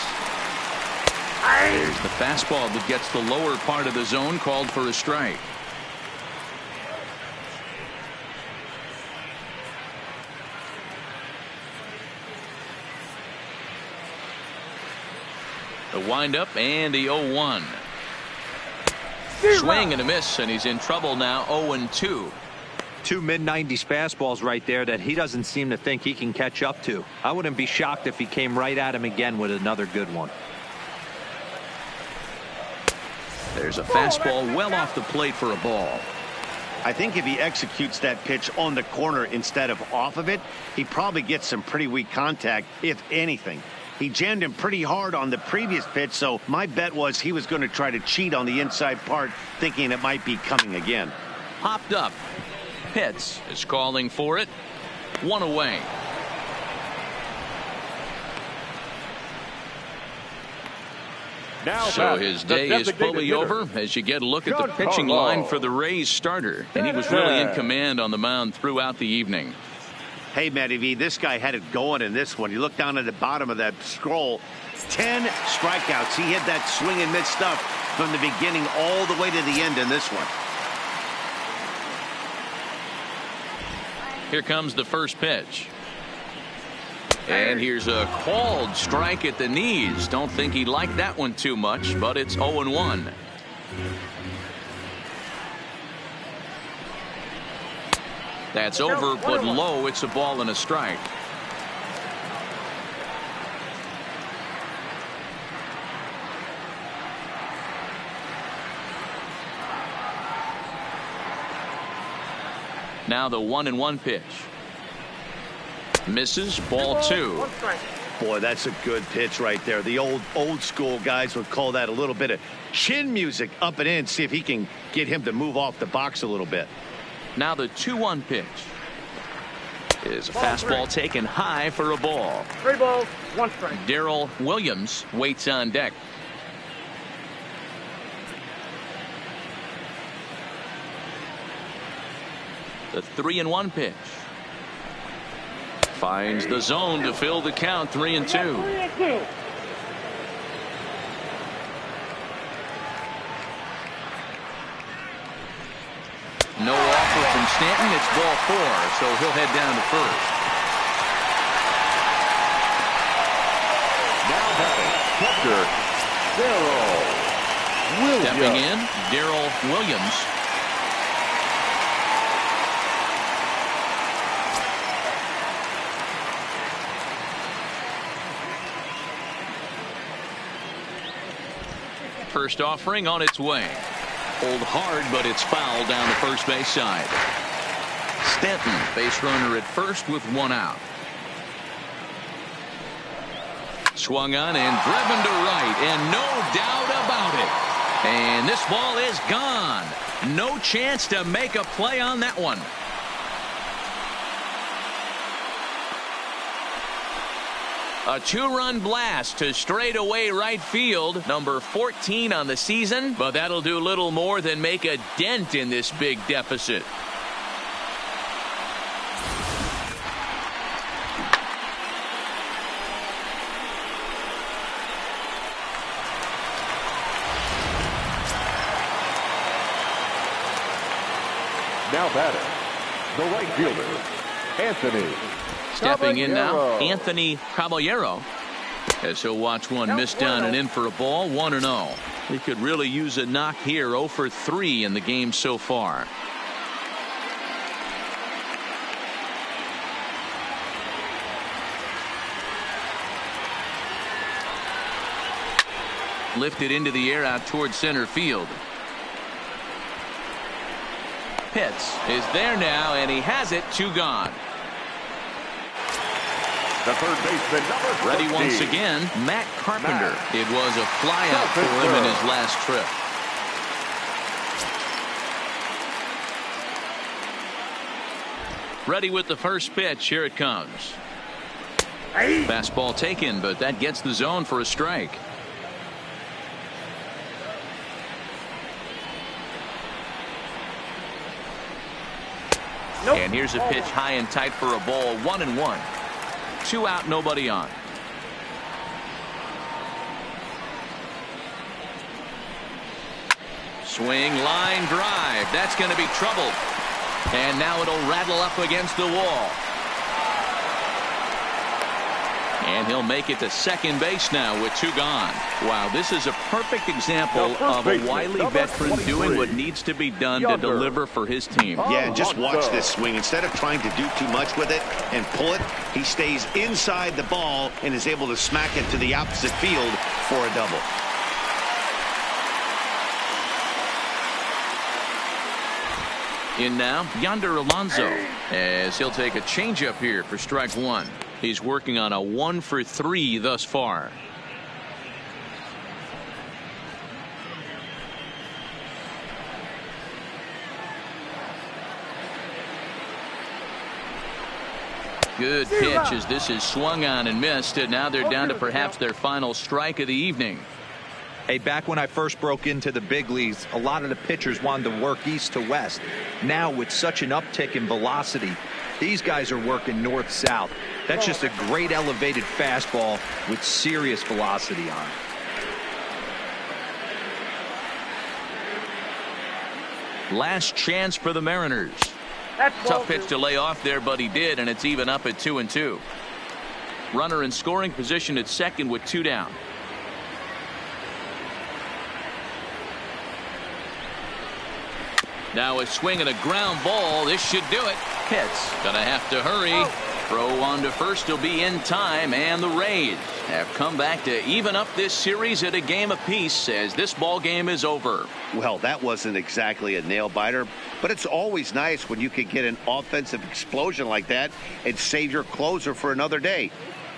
There's the fastball that gets the lower part of the zone, called for a strike. The windup and the 0-1. Swing and a miss, and he's in trouble now. 0-2. 2 mid-90s fastballs right there that he doesn't seem to think he can catch up to. I wouldn't be shocked if he came right at him again with another good one. There's a fastball well off the plate for a ball. I think if he executes that pitch on the corner instead of off of it, he probably gets some pretty weak contact, if anything. He jammed him pretty hard on the previous pitch, so my bet was he was going to try to cheat on the inside part, thinking it might be coming again. Popped up. Pitts is calling for it. 1 away. So his day is fully over as you get a look at the pitching line for the Rays starter. And he was really in command on the mound throughout the evening. Hey, Matty V, this guy had it going in this one. You look down at the bottom of that scroll, 10 strikeouts. He hit that swing and miss stuff from the beginning all the way to the end in this one. Here comes the first pitch. And here's a called strike at the knees. Don't think he liked that one too much, but it's 0-1. That's over, but low. It's a ball and a strike. Now the 1-1 pitch. Misses, ball 2. Boy, that's a good pitch right there. The old school guys would call that a little bit of chin music up and in. See if he can get him to move off the box a little bit. Now the 2-1 pitch is a fastball taken high for a ball. 3 balls, 1 strike. Darrell Williams waits on deck. The 3-1 pitch finds the zone to fill the count. 3-2. No offer from Stanton. It's ball 4, so he'll head down to first. Now batting, catcher, Darrell Williams. Stepping in, Darrell Williams. First offering on its way. Pulled hard, but it's foul down the first base side. Stanton, base runner at first with 1 out. Swung on and driven to right, and no doubt about it. And this ball is gone. No chance to make a play on that one. A 2-run blast to straightaway right field, number 14 on the season, but that'll do little more than make a dent in this big deficit. Now batting, the right fielder, Anthony Stepping in now, Caballero. Anthony Caballero, as he'll watch one miss down and in for a ball. 1-0. He could really use a knock here. 0 for 3 in the game so far. Lifted into the air out towards center field. Pitts is there now, and he has it. 2 gone. The third baseman, number Ready 50. once again, Matt Carpenter. It was a flyout for him in his last trip. Ready with the first pitch. Here it comes. Fastball taken, but that gets the zone for a strike. And here's a pitch high and tight for a ball. 1-1. 2 out, nobody on. Swing, line drive. That's going to be trouble. And now it'll rattle up against the wall. And he'll make it to second base now with 2 gone. Wow, this is a perfect example of a wily veteran doing what needs to be done to deliver for his team. Yeah, and just watch this swing. Instead of trying to do too much with it and pull it, he stays inside the ball and is able to smack it to the opposite field for a double. In now, Yonder Alonso, as he'll take a changeup here for strike 1. He's working on a 1 for 3 thus far. Good pitch as this is swung on and missed, and now they're down to perhaps their final strike of the evening. Hey, back when I first broke into the big leagues, a lot of the pitchers wanted to work east to west. Now, with such an uptick in velocity, These guys are working north-south. That's just a great elevated fastball with serious velocity on it. Last chance for the Mariners. That's Tough pitch to lay off there, but he did, and it's even up at 2-2. Runner in scoring position at second with 2 down. Now a swing and a ground ball. This should do it. Pitts gonna have to hurry. Throw on to first will be in time, and the Rays have come back to even up this series at a game apiece as this ball game is over. Well, that wasn't exactly a nail biter, but it's always nice when you can get an offensive explosion like that and save your closer for another day.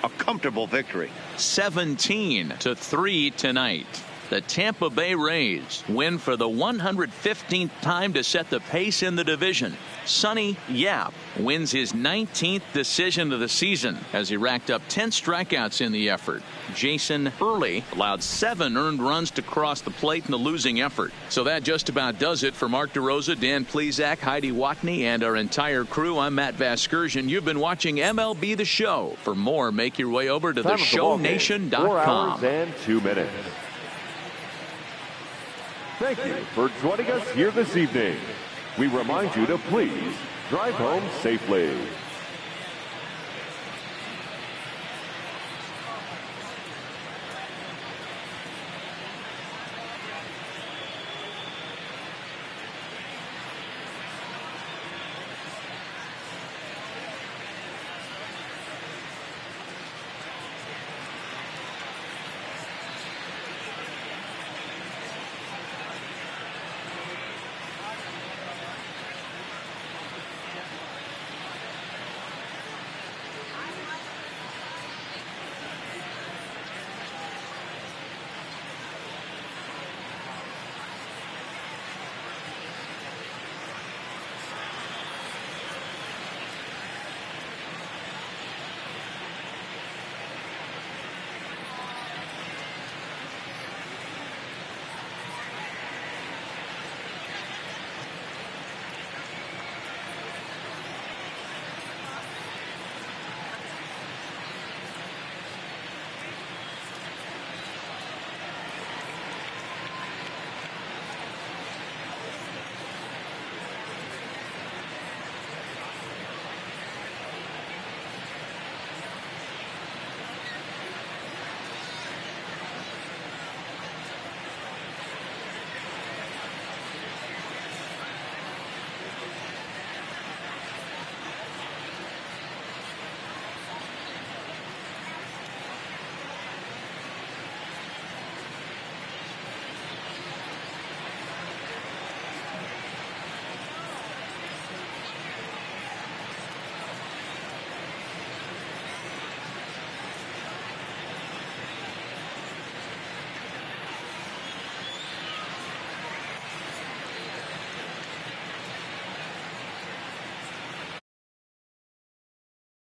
A comfortable victory. 17-3 tonight. The Tampa Bay Rays win for the 115th time to set the pace in the division. Sonny Yap wins his 19th decision of the season as he racked up 10 strikeouts in the effort. Jason Early allowed 7 earned runs to cross the plate in the losing effort. So that just about does it for Mark DeRosa, Dan Plesac, Heidi Watney, and our entire crew. I'm Matt Vasgersian. You've been watching MLB The Show. For more, make your way over to theshownation.com. 4 hours and 2 minutes. Thank you for joining us here this evening. We remind you to please drive home safely.